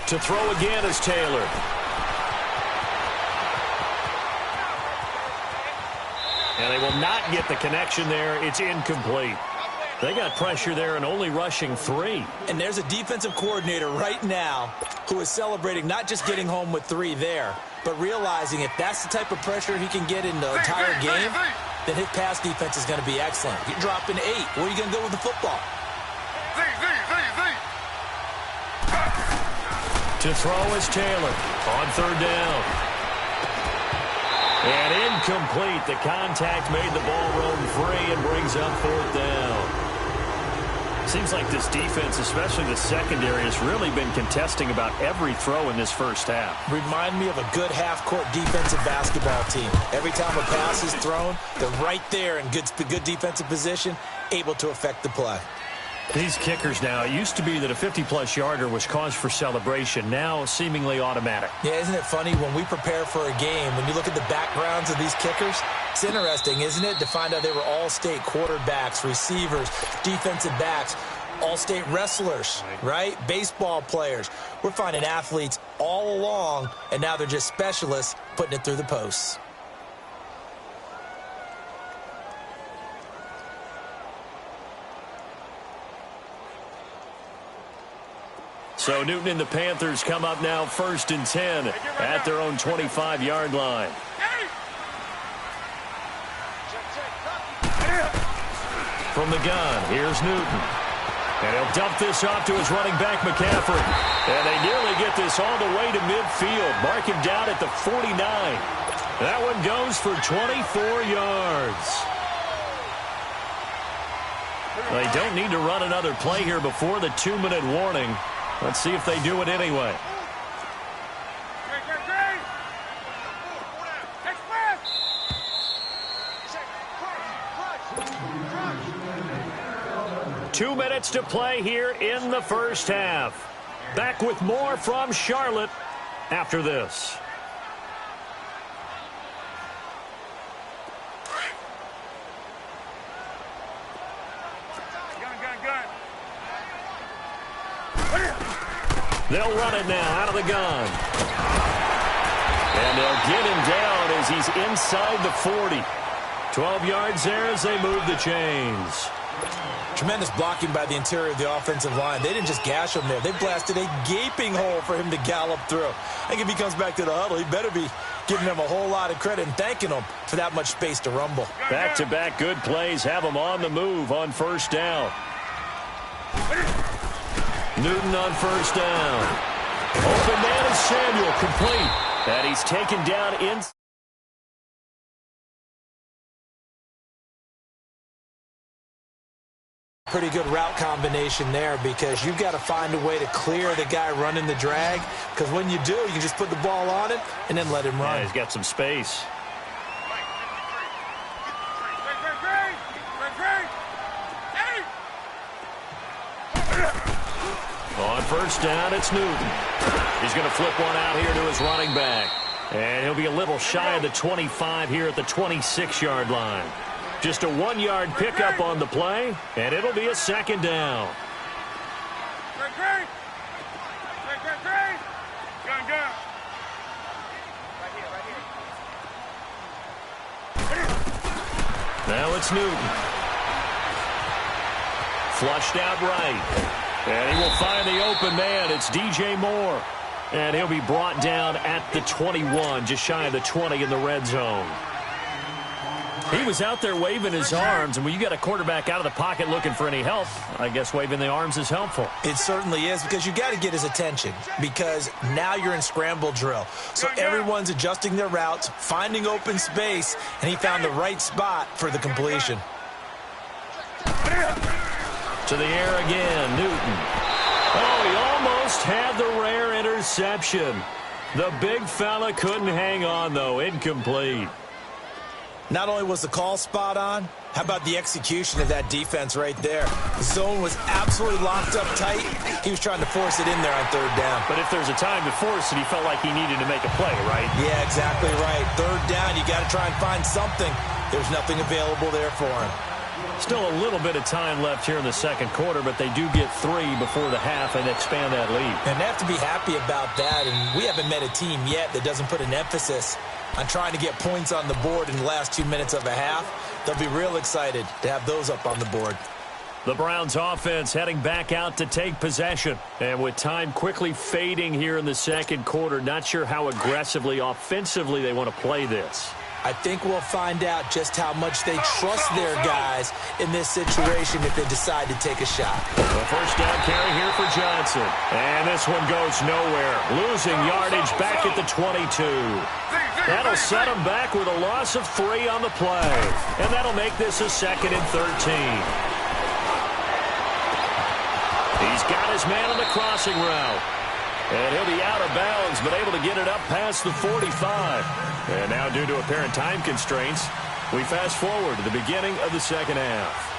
To throw again is Taylor. And they will not get the connection there. It's incomplete. They got pressure there and only rushing 3. And there's a defensive coordinator right now who is celebrating not just getting home with 3 there, but realizing if that's the type of pressure he can get in the entire game, then his pass defense is going to be excellent. You're dropping 8. Where are you going to go with the football? To throw is Taylor on 3rd down. And incomplete. The contact made the ball roam free and brings up 4th down. Seems like this defense, especially the secondary, has really been contesting about every throw in this first half. Remind me of a good half-court defensive basketball team. Every time a pass is thrown, they're right there in good defensive position, able to affect the play. These kickers now, it used to be that a 50-plus yarder was cause for celebration. Now, seemingly automatic. Yeah, isn't it funny when we prepare for a game, when you look at the backgrounds of these kickers, it's interesting, isn't it, to find out they were all-state quarterbacks, receivers, defensive backs, all-state wrestlers, right? Baseball players. We're finding athletes all along, and now they're just specialists putting it through the posts. So Newton and the Panthers come up now 1st and 10 at their own 25-yard line. From the gun, here's Newton. And he'll dump this off to his running back, McCaffrey. And they nearly get this all the way to midfield. Mark him down at the 49. That one goes for 24 yards. They don't need to run another play here before the 2-minute warning. Let's see if they do it anyway. 2 minutes to play here in the first half. Back with more from Charlotte after this. Gun. They'll run it now out of the gun. And they'll get him down as he's inside the 40. 12 yards there as they move the chains. Tremendous blocking by the interior of the offensive line. They didn't just gash him there. They blasted a gaping hole for him to gallop through. I think if he comes back to the huddle, he better be giving them a whole lot of credit and thanking them for that much space to rumble. Back-to-back good plays have them on the move on first down. Newton on first down. Open man is Samuel, complete. And he's taken down in. Pretty good route combination there because you've got to find a way to clear the guy running the drag, because when you do, you can just put the ball on him and then let him run. Yeah, he's got some space. On first down, it's Newton. He's going to flip one out here to his running back. And he'll be a little shy of the 25 here at the 26-yard line. Just a 1-yard pickup on the play, and it'll be a second down. Now it's Newton. Flushed out right. And he will find the open man. It's DJ Moore. And he'll be brought down at the 21, just shy of the 20 in the red zone. He was out there waving his arms, and when you got a quarterback out of the pocket looking for any help, I guess waving the arms is helpful. It certainly is, because you got to get his attention, because now you're in scramble drill. So everyone's adjusting their routes, finding open space, and he found the right spot for the completion. To the air again, Newton. Oh, he almost had the rare interception. The big fella couldn't hang on, though. Incomplete. Not only was the call spot on, how about the execution of that defense right there? The zone was absolutely locked up tight. He was trying to force it in there on third down. But if there's a time to force it, he felt like he needed to make a play, right? Yeah, exactly right. Third down, you got to try and find something. There's nothing available there for him. Still a little bit of time left here in the second quarter, but they do get 3 before the half and expand that lead. And they have to be happy about that, and we haven't met a team yet that doesn't put an emphasis on trying to get points on the board in the last 2 minutes of a half. They'll be real excited to have those up on the board. The Browns offense heading back out to take possession. And with time quickly fading here in the second quarter, not sure how aggressively, offensively they want to play this. I think we'll find out just how much they trust their guys in this situation if they decide to take a shot. The first down carry here for Johnson. And this one goes nowhere. Losing yardage back at the 22. That'll set him back with a loss of 3 on the play. And that'll make this a 2nd and 13. He's got his man on the crossing route. And he'll be out of bounds, but able to get it up past the 45. And now, due to apparent time constraints, we fast forward to the beginning of the second half.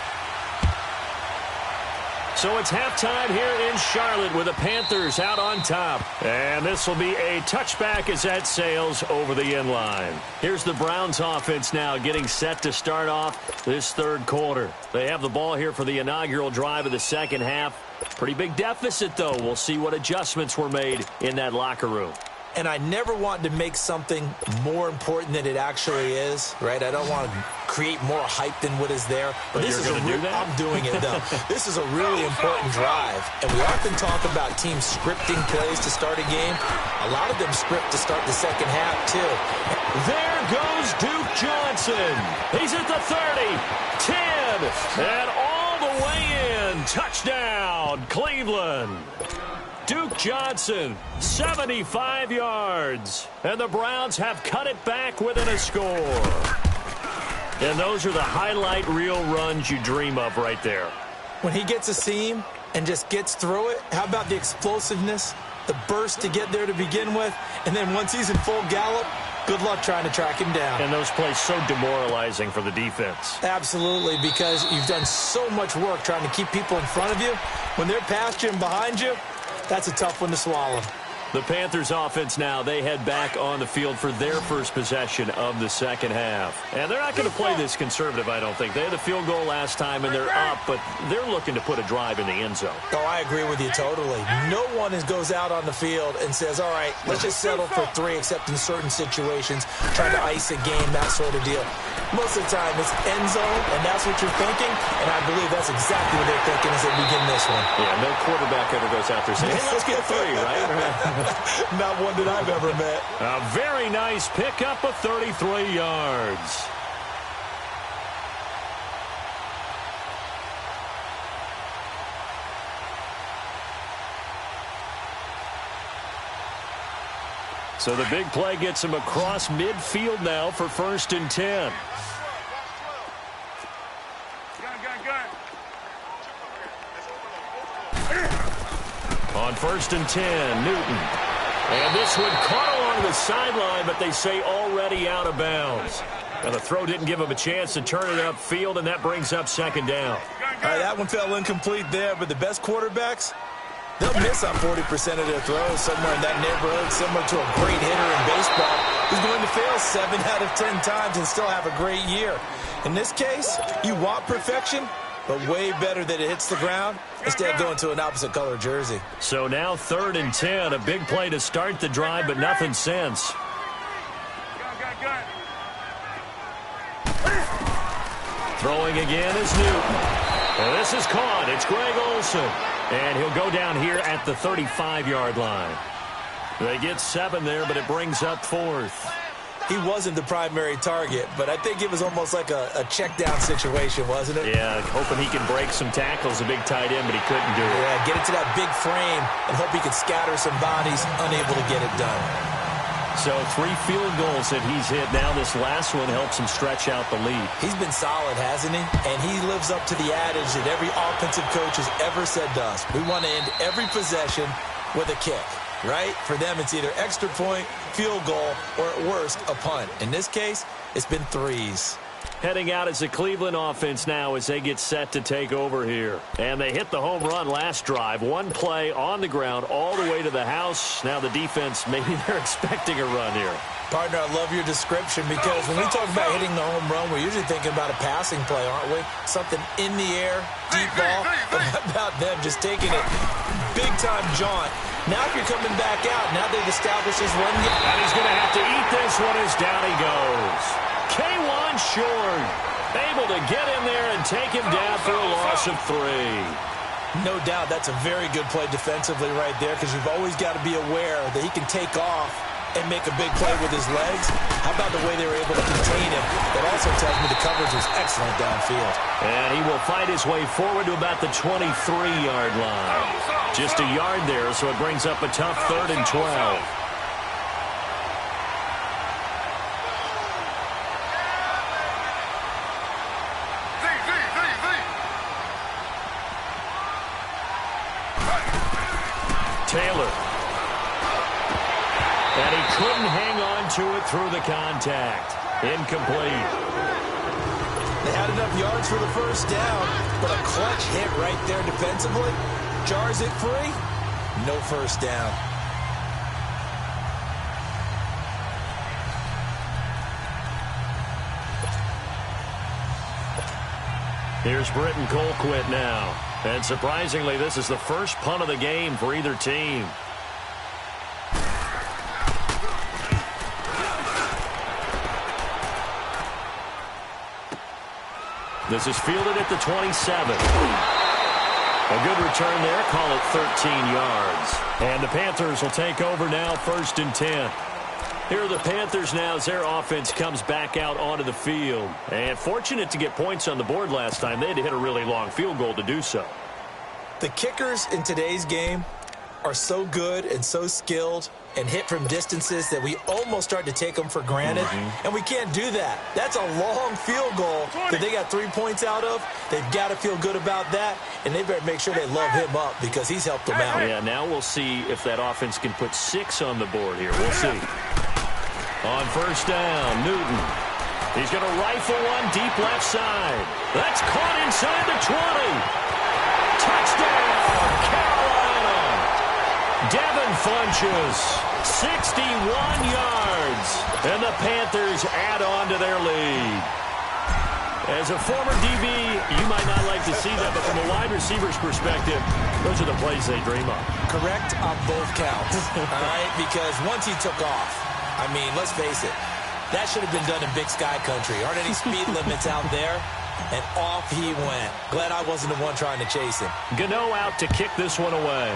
So it's halftime here in Charlotte with the Panthers out on top. And this will be a touchback as that sails over the end line. Here's the Browns offense now getting set to start off this third quarter. They have the ball here for the inaugural drive of the second half. Pretty big deficit, though. We'll see what adjustments were made in that locker room. And I never want to make something more important than it actually is, right? I don't want to create more hype than what is there. But this is I'm doing it, though. This is a really important drive. And we often talk about teams scripting plays to start a game. A lot of them script to start the second half, too. There goes Duke Johnson. He's at the 30, 10, and all the way in. Touchdown, Cleveland. Duke Johnson, 75 yards. And the Browns have cut it back within a score. And those are the highlight reel runs you dream of right there. When he gets a seam and just gets through it, how about the explosiveness, the burst to get there to begin with, and then once he's in full gallop, good luck trying to track him down. And those plays so demoralizing for the defense. Absolutely, because you've done so much work trying to keep people in front of you. When they're past you and behind you, that's a tough one to swallow. The Panthers offense now, they head back on the field for their first possession of the second half. And they're not going to play this conservative, I don't think. They had a field goal last time, and they're up, but they're looking to put a drive in the end zone. Oh, I agree with you totally. No one goes out on the field and says, all right, let's just settle for 3, except in certain situations, trying to ice a game, that sort of deal. Most of the time, it's end zone, and that's what you're thinking, and I believe that's exactly what they're thinking as they begin this one. Yeah, no quarterback ever goes out there saying, hey, let's get 3, right? Not one that I've ever met. A very nice pickup of 33 yards. So the big play gets him across midfield now for 1st and 10. On 1st and 10, Newton. And this one caught along the sideline, but they say already out of bounds. Now the throw didn't give him a chance to turn it upfield, and that brings up 2nd down. All right, that one fell incomplete there, but the best quarterbacks, they'll miss on 40% of their throws somewhere in that neighborhood, similar to a great hitter in baseball who's going to fail 7 out of 10 times and still have a great year. In this case, you want perfection, but way better that it hits the ground instead of going to an opposite color jersey. So now 3rd and 10, a big play to start the drive, but nothing since. Throwing again is Newton. And this is caught. It's Greg Olsen. And he'll go down here at the 35-yard line. They get 7 there, but it brings up 4th. He wasn't the primary target, but I think it was almost like a check-down situation, wasn't it? Yeah, hoping he can break some tackles, a big tight end, but he couldn't do it. Yeah, get it to that big frame and hope he could scatter some bodies, unable to get it done. So 3 field goals that he's hit. Now this last one helps him stretch out the lead. He's been solid, hasn't he? And he lives up to the adage that every offensive coach has ever said to us. We want to end every possession with a kick. Right? For them, it's either extra point, field goal, or at worst, a punt. In this case, it's been 3s. Heading out as the Cleveland offense now as they get set to take over here. And they hit the home run last drive. 1 play on the ground all the way to the house. Now the defense, maybe they're expecting a run here. Partner, I love your description because when we talk about hitting the home run, we're usually thinking about a passing play, aren't we? Something in the air, deep ball. But how about them just taking it big-time jaunt? Now if you're coming back out, now they've established this run game. And he's going to have to eat this one as down he goes. K1 short. Able to get in there and take him down for a loss of 3. No doubt that's a very good play defensively right there because you've always got to be aware that he can take off and make a big play with his legs. How about the way they were able to contain him? That also tells me the coverage was excellent downfield. And he will fight his way forward to about the 23-yard line. Just a yard there, so it brings up a tough 3rd and 12. Taylor. And he couldn't hang on to it through the contact. Incomplete. They had enough yards for the first down, but a clutch hit right there defensively jars it free. No first down. Here's Britton Colquitt now. And surprisingly, this is the first punt of the game for either team. This is fielded at the 27. A good return there. Call it 13 yards. And the Panthers will take over now, 1st and 10. Here are the Panthers now as their offense comes back out onto the field. And fortunate to get points on the board last time. They had to hit a really long field goal to do so. The kickers in today's game are so good and so skilled and hit from distances that we almost start to take them for granted. And we can't do that. That's a long field goal that they got 3 points out of. They've got to feel good about that, and they better make sure they love him up because he's helped them out. Yeah, now we'll see if that offense can put 6 on the board here. We'll see. On 1st down, Newton. He's going to rifle one deep left side. That's caught inside the 20. Touchdown, Carolina. Devin Funches, 61 yards. And the Panthers add on to their lead. As a former DB, you might not like to see that, but from a wide receiver's perspective, those are the plays they dream of. Correct on both counts, all right? Because once he took off, I mean, let's face it, that should have been done in Big Sky Country. Aren't any speed limits out there? And off he went. Glad I wasn't the one trying to chase him. Gano out to kick this one away.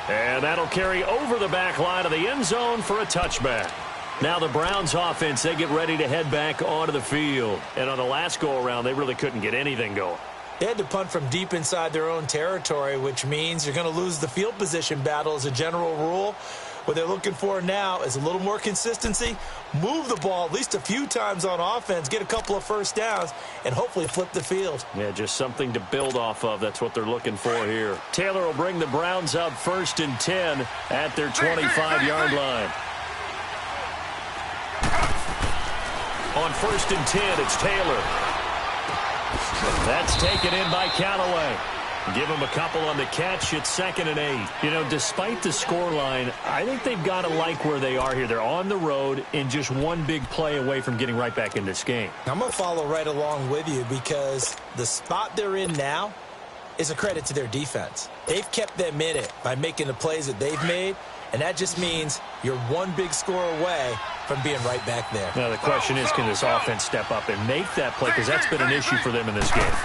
And that'll carry over the back line of the end zone for a touchback. Now the Browns offense, they get ready to head back onto the field. And on the last go-around, they really couldn't get anything going. They had to punt from deep inside their own territory, which means you're going to lose the field position battle as a general rule. What they're looking for now is a little more consistency, move the ball at least a few times on offense, get a couple of first downs, and hopefully flip the field. Yeah, just something to build off of. That's what they're looking for here. Taylor will bring the Browns up 1st and 10 at their 25-yard line. On 1st and 10, it's Taylor. That's taken in by Callaway. Give him a couple on the catch. It's 2nd and 8. You know, despite the scoreline, I think they've got to like where they are here. They're on the road and just one big play away from getting right back in this game. I'm going to follow right along with you because the spot they're in now is a credit to their defense. They've kept them in it by making the plays that they've made, and that just means you're one big score away from being right back there. Now, the question is, can this offense step up and make that play? Because that's been an issue for them in this game.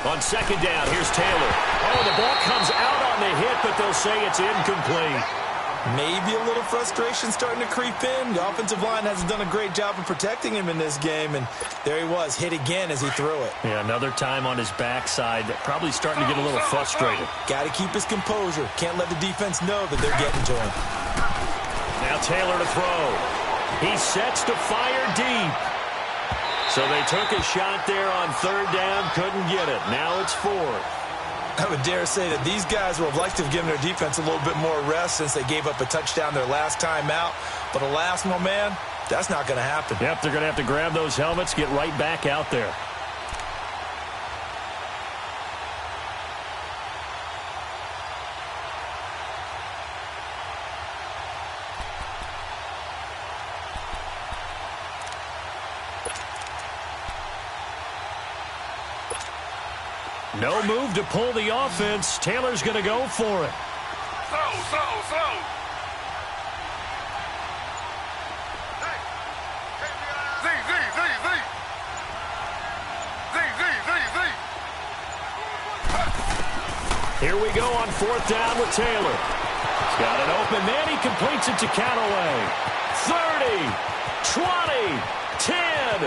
On 2nd down, here's Taylor. Oh, the ball comes out on the hit, but they'll say it's incomplete. Maybe a little frustration starting to creep in. The offensive line hasn't done a great job of protecting him in this game, and there he was, hit again as he threw it. Yeah, another time on his backside, probably starting to get a little frustrated. Got to keep his composure. Can't let the defense know that they're getting to him. Now Taylor to throw. He sets to fire deep. So they took a shot there on 3rd down, couldn't get it. Now it's 4th. I would dare say that these guys would have liked to have given their defense a little bit more rest since they gave up a touchdown their last time out. But alas, my man, that's not going to happen. Yep, they're going to have to grab those helmets, get right back out there. No move to pull the offense. Taylor's going to go for it. Slow. Here we go on 4th down with Taylor. He's got an open man. He completes it to Callaway. 30, 20, 10,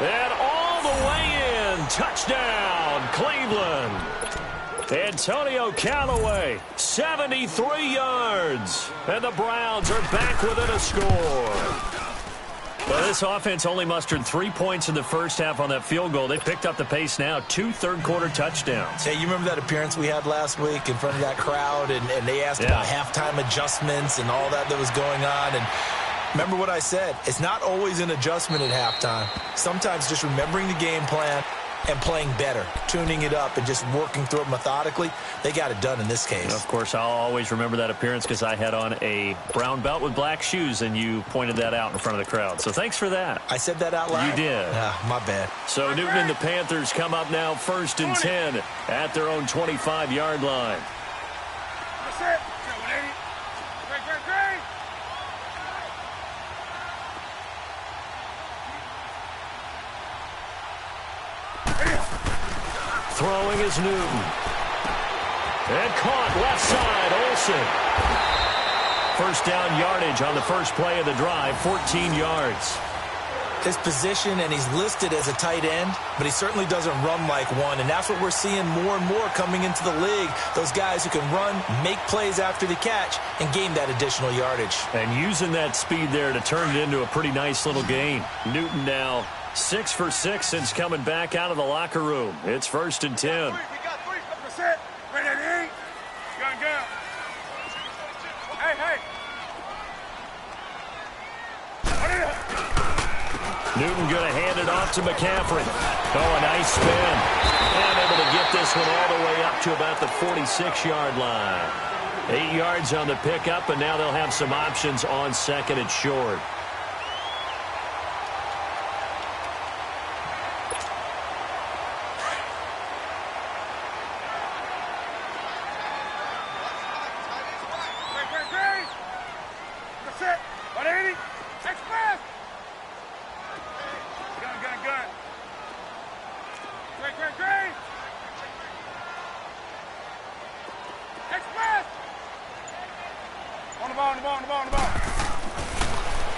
and all the way in. Touchdown, Cleveland. Antonio Callaway, 73 yards. And the Browns are back within a score. Well, this offense only mustered 3 points in the first half on that field goal. They picked up the pace now, 2 third-quarter touchdowns. Hey, you remember that appearance we had last week in front of that crowd, and they asked about halftime adjustments and all that was going on, and remember what I said. It's not always an adjustment at halftime. Sometimes just remembering the game plan and playing better, tuning it up and just working through it methodically. They got it done in this case. Of course, I'll always remember that appearance because I had on a brown belt with black shoes, and you pointed that out in front of the crowd. So thanks for that. I said that out loud? You did. My bad. So Newton and the Panthers come up now 1st and 10 at their own 25-yard line. That's it. Great. Throwing is Newton. And caught left side, Olsen. First down yardage on the first play of the drive, 14 yards. His position, and he's listed as a tight end, but he certainly doesn't run like one, and that's what we're seeing more and more coming into the league. Those guys who can run, make plays after the catch, and gain that additional yardage. And using that speed there to turn it into a pretty nice little gain. Newton now 6 for 6 since coming back out of the locker room. It's 1st and 10. We got 3. That's it. Ready to eat. Gun. Hey. Newton going to hand it off to McCaffrey. Oh, a nice spin. And able to get this one all the way up to about the 46-yard line. 8 yards on the pickup, and now they'll have some options on second and short.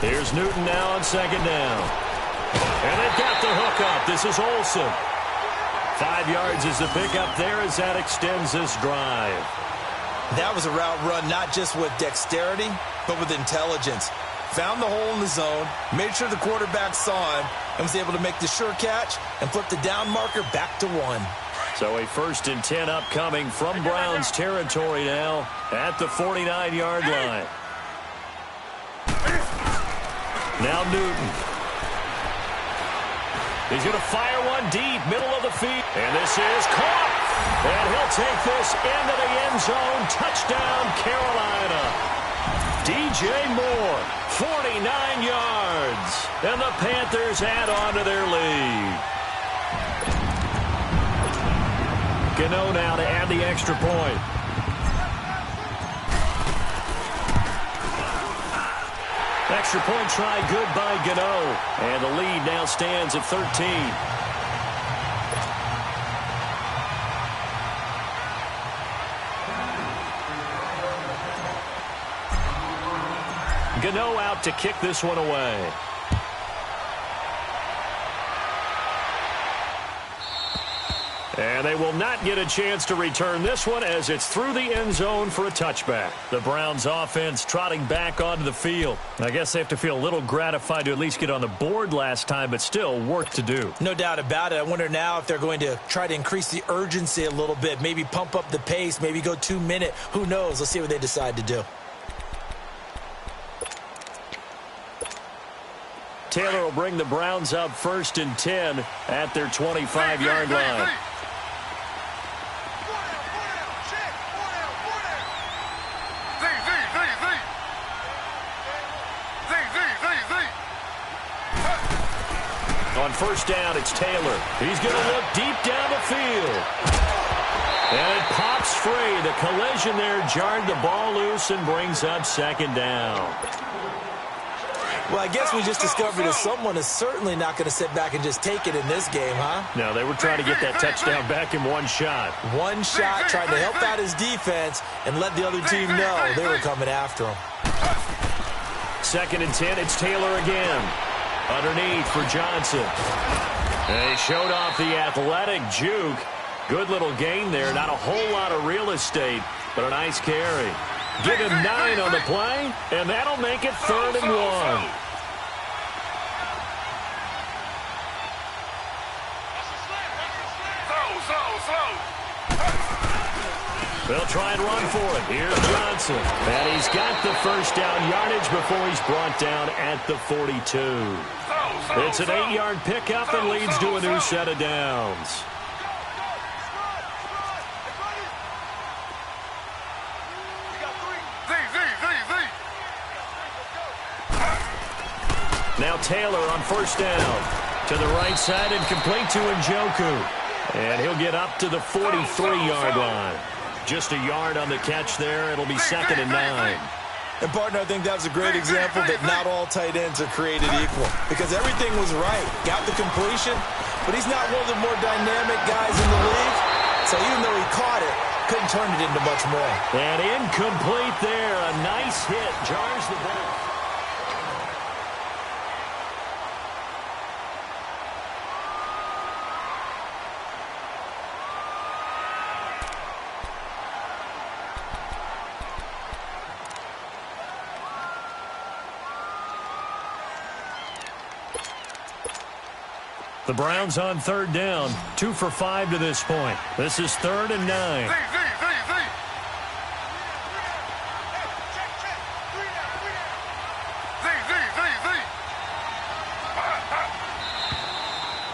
Here's Newton now on second down. And they've got the hook up. This is Olsen. 5 yards is the pickup there as that extends this drive. That was a route run not just with dexterity, but with intelligence. Found the hole in the zone, made sure the quarterback saw him, and was able to make the sure catch and flip the down marker back to 1. So a 1st and 10 upcoming from Browns territory now at the 49-yard line. Now Newton. He's going to fire one deep, middle of the field. And this is caught. And he'll take this into the end zone. Touchdown, Carolina. DJ Moore, 49 yards. And the Panthers add on to their lead. Gano now to add the extra point. Extra point try good by Gano. And the lead now stands at 13. Gano out to kick this one away. And they will not get a chance to return this one as it's through the end zone for a touchback. The Browns offense trotting back onto the field. I guess they have to feel a little gratified to at least get on the board last time, but still work to do. No doubt about it. I wonder now if they're going to try to increase the urgency a little bit, maybe pump up the pace, maybe go 2-minute. Who knows? Let's see what they decide to do. Taylor will bring the Browns up 1st and 10 at their 25-yard line. On 1st down, it's Taylor. He's going to look deep down the field. And it pops free. The collision there jarred the ball loose and brings up 2nd down. Well, I guess we just discovered that someone is certainly not going to sit back and just take it in this game, huh? No, they were trying to get that touchdown back in one shot. One shot, trying to help out his defense and let the other team know they were coming after him. 2nd and 10, it's Taylor again. Underneath for Johnson. And he showed off the athletic juke. Good little gain there. Not a whole lot of real estate, but a nice carry. Give him 9 on the play, and that'll make it 3rd and 1. They'll try and run for it. Here's Johnson. And he's got the 1st down yardage before he's brought down at the 42. It's an 8-yard pickup and leads to a new set of downs. Now Taylor on 1st down. To the right side and complete to Njoku. And he'll get up to the 43-yard line. Just a yard on the catch there. It'll be 2nd and 9. And, partner, I think that was a great example that not all tight ends are created equal. Because everything was right. Got the completion, but he's not one of the more dynamic guys in the league. So even though he caught it, couldn't turn it into much more. And incomplete there. A nice hit. Jars the ball. The Browns on 3rd down, 2 for 5 to this point. This is 3rd and 9.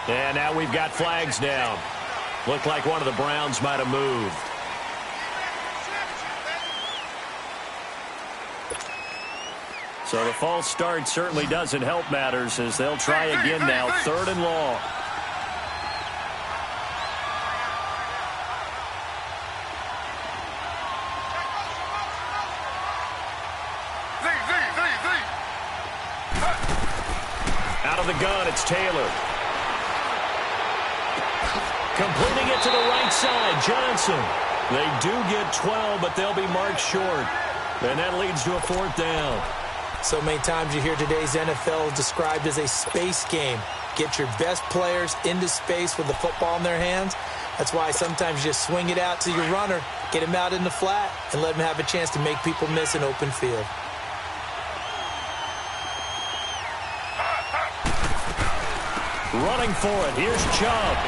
And now we've got flags down. Looked like one of the Browns might have moved. So the false start certainly doesn't help matters as they'll try again now. 3rd and long. Out of the gun, it's Taylor. Completing it to the right side, Johnson. They do get 12, but they'll be marked short. And that leads to a 4th down. So many times you hear today's NFL described as a space game. Get your best players into space with the football in their hands. That's why sometimes you just swing it out to your runner, get him out in the flat, and let him have a chance to make people miss an open field. Running for it. Here's Chubb.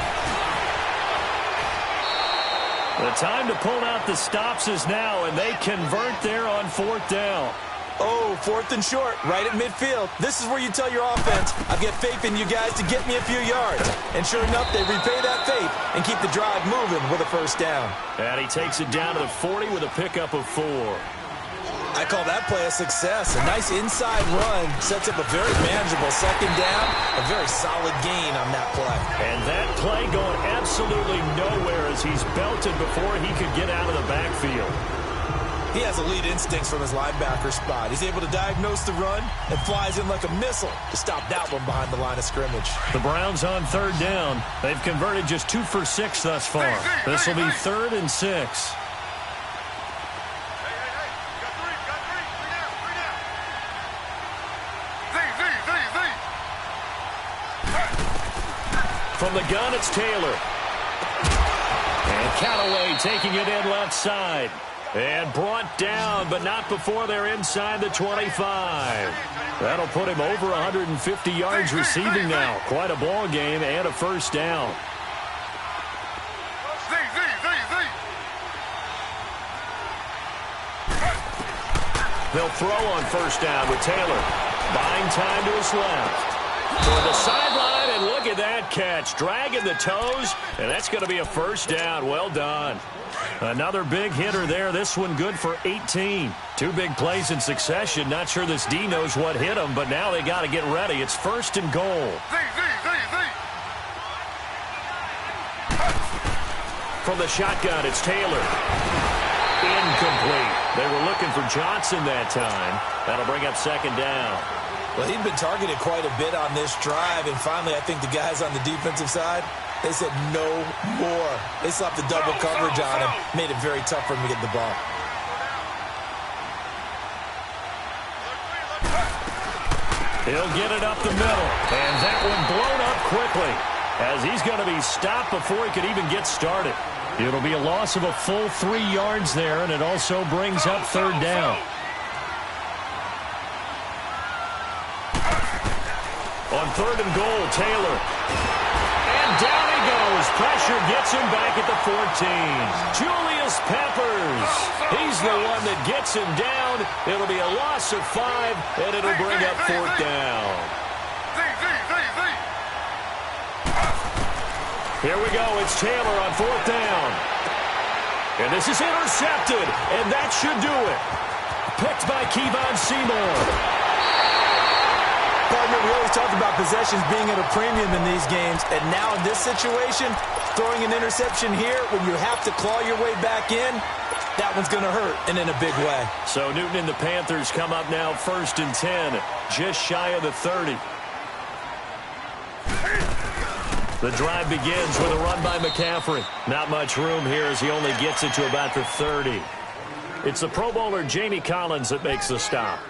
The time to pull out the stops is now, and they convert there on 4th down. Oh, 4th and short, right at midfield. This is where you tell your offense, I've got faith in you guys to get me a few yards. And sure enough, they repay that faith and keep the drive moving with a 1st down. And he takes it down to the 40 with a pickup of 4. I call that play a success. A nice inside run sets up a very manageable 2nd down. A very solid gain on that play. And that play going absolutely nowhere as he's belted before he could get out of the backfield. He has elite instincts from his linebacker spot. He's able to diagnose the run and flies in like a missile to stop that one behind the line of scrimmage. The Browns on 3rd down. They've converted just 2 for 6 thus far. This will be 3rd and 6. From the gun, it's Taylor. And Callaway taking it in left side. And brought down, but not before they're inside the 25. That'll put him over 150 yards receiving now. Quite a ball game and a 1st down. They'll throw on 1st down with Taylor. Buying time to his left. For the sideline, and look at that catch. Dragging the toes, and that's going to be a 1st down. Well done. Another big hitter there. This one good for 18. 2 big plays in succession. Not sure this D knows what hit him, but now they got to get ready. It's 1st and goal. From the shotgun, it's Taylor. Incomplete. They were looking for Johnson that time. That'll bring up 2nd down. Well, he'd been targeted quite a bit on this drive, and finally I think the guys on the defensive side, they said no more. They slapped the double coverage on him, made it very tough for him to get the ball. He'll get it up the middle, and that one blown up quickly as he's going to be stopped before he could even get started. It'll be a loss of a full 3 yards there, and it also brings up 3rd down. On 3rd and goal, Taylor. And down he goes. Pressure gets him back at the 14. Julius Peppers. He's the one that gets him down. It'll be a loss of 5, and it'll bring up 4th down. Here we go. It's Taylor on 4th down. And this is intercepted, and that should do it. Picked by Kevon Seymour. Partner, we always talk about possessions being at a premium in these games, and now in this situation, throwing an interception here when you have to claw your way back in, that one's going to hurt, and in a big way. So Newton and the Panthers come up now 1st and 10, just shy of the 30. The drive begins with a run by McCaffrey. Not much room here as he only gets it to about the 30. It's the Pro Bowler Jamie Collins that makes the stop.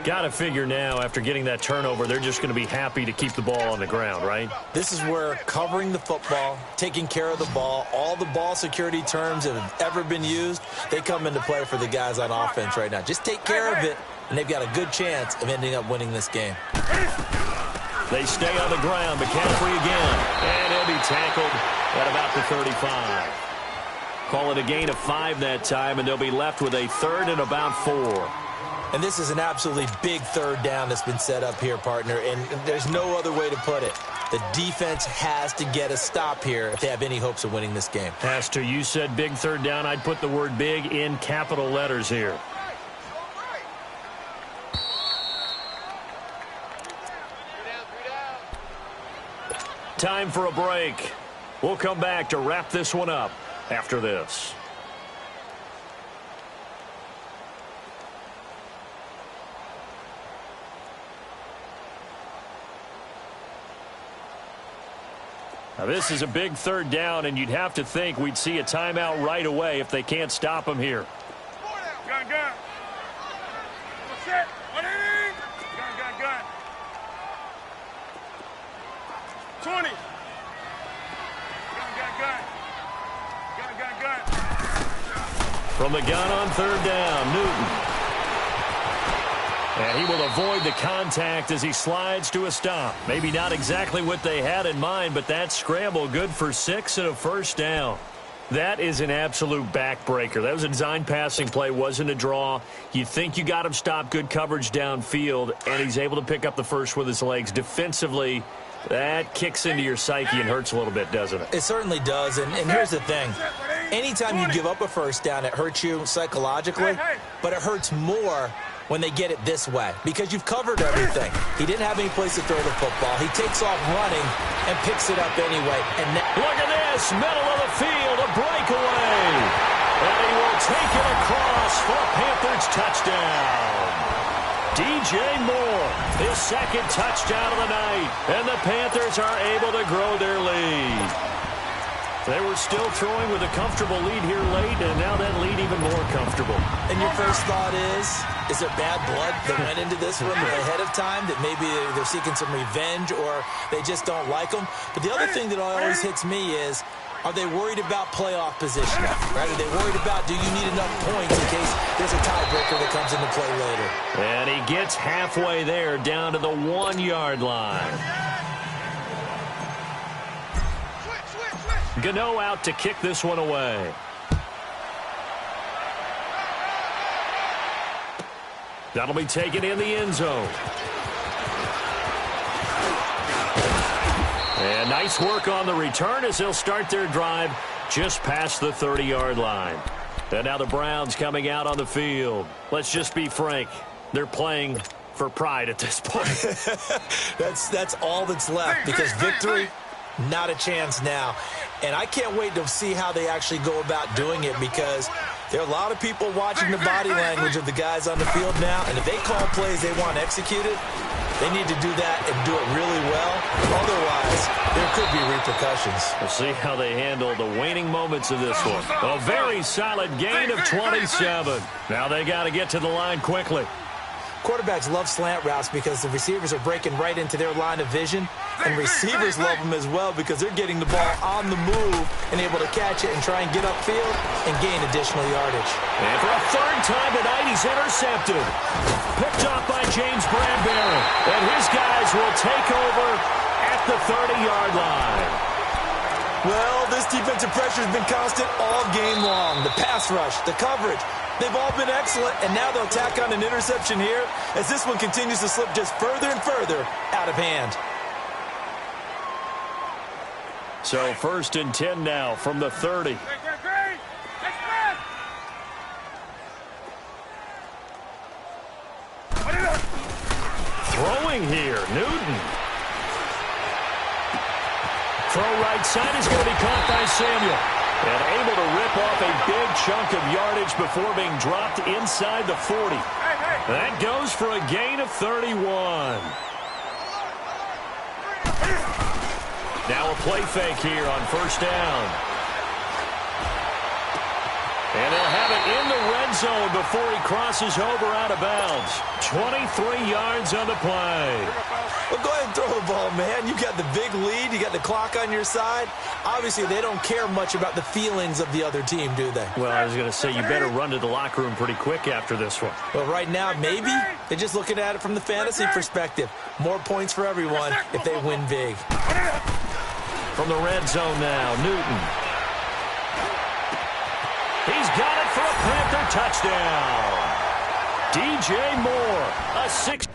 Got to figure now, after getting that turnover, they're just going to be happy to keep the ball on the ground, right? This is where covering the football, taking care of the ball, all the ball security terms that have ever been used, they come into play for the guys on offense right now. Just take care of it, and they've got a good chance of ending up winning this game. They stay on the ground. McCaffrey again, and he'll be tackled at about the 35. Call it a gain of 5 that time, and they'll be left with a 3rd and about 4. And this is an absolutely big third down that's been set up here, partner, and there's no other way to put it. The defense has to get a stop here if they have any hopes of winning this game. Pastor, you said big third down. I'd put the word big in capital letters here. Time for a break. We'll come back to wrap this one up after this. Now, this is a big third down, and you'd have to think we'd see a timeout right away if they can't stop him here. Gun, gun. What's it? What is? Gun, gun, gun. 20. Gun, gun, gun. Gun, gun, gun. From the gun on third down, Newton. And he will avoid the contact as he slides to a stop. Maybe not exactly what they had in mind, but that scramble good for 6 and a first down. That is an absolute backbreaker. That was a design passing play, wasn't a draw. You think you got him stopped, good coverage downfield, and he's able to pick up the first with his legs. Defensively, that kicks into your psyche and hurts a little bit, doesn't it? It certainly does, and here's the thing. Anytime you give up a first down, it hurts you psychologically, but it hurts more when they get it this way, because you've covered everything. He didn't have any place to throw the football. He takes off running and picks it up anyway. And look at this, middle of the field, a breakaway. And he will take it across for a Panthers touchdown. DJ Moore, his second touchdown of the night, and the Panthers are able to grow their lead. They were still throwing with a comfortable lead here late, and now that lead even more comfortable. And your first thought is there bad blood that went into this one ahead of time, that maybe they're seeking some revenge or they just don't like them? But the other thing that always hits me is, are they worried about playoff positioning? Right? Are they worried about, do you need enough points in case there's a tiebreaker that comes into play later? And he gets halfway there, down to the 1-yard line. Gano out to kick this one away. That'll be taken in the end zone. And nice work on the return as they'll start their drive just past the 30-yard line. And now the Browns coming out on the field. Let's just be frank. They're playing for pride at this point. That's all that's left, because victory, not a chance now. And I can't wait to see how they actually go about doing it, because there are a lot of people watching the body language of the guys on the field now. And if they call plays they want executed, they need to do that and do it really well. Otherwise, there could be repercussions. We'll see how they handle the waning moments of this one. A very solid gain of 27. Now they got to get to the line quickly. Quarterbacks love slant routes because the receivers are breaking right into their line of vision, and receivers love them as well because they're getting the ball on the move and able to catch it and try and get upfield and gain additional yardage. And for a third time tonight, he's intercepted. Picked off by James Bradbury, and his guys will take over at the 30-yard line. Well, this defensive pressure has been constant all game long. The pass rush, the coverage, they've all been excellent, and now they'll tack on an interception here as this one continues to slip just further and further out of hand. So 1st and 10 now from the 30. Throwing here, Newton. Throw right side is going to be caught by Samuel. And able to rip off a big chunk of yardage before being dropped inside the 40. That goes for a gain of 31. Now a play fake here on first down. And they'll have it in the red zone before he crosses over out of bounds. 23 yards on the play. Well, go ahead and throw the ball, man. You got the big lead. You got the clock on your side. Obviously, they don't care much about the feelings of the other team, do they? Well, I was going to say, you better run to the locker room pretty quick after this one. Well, right now, maybe they're just looking at it from the fantasy perspective. More points for everyone if they win big. From the red zone now, Newton. He's got it for a Panther touchdown. DJ Moore, a 6.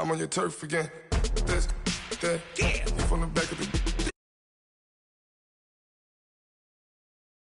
I'm on your turf again. This, that, yeah. From the back of the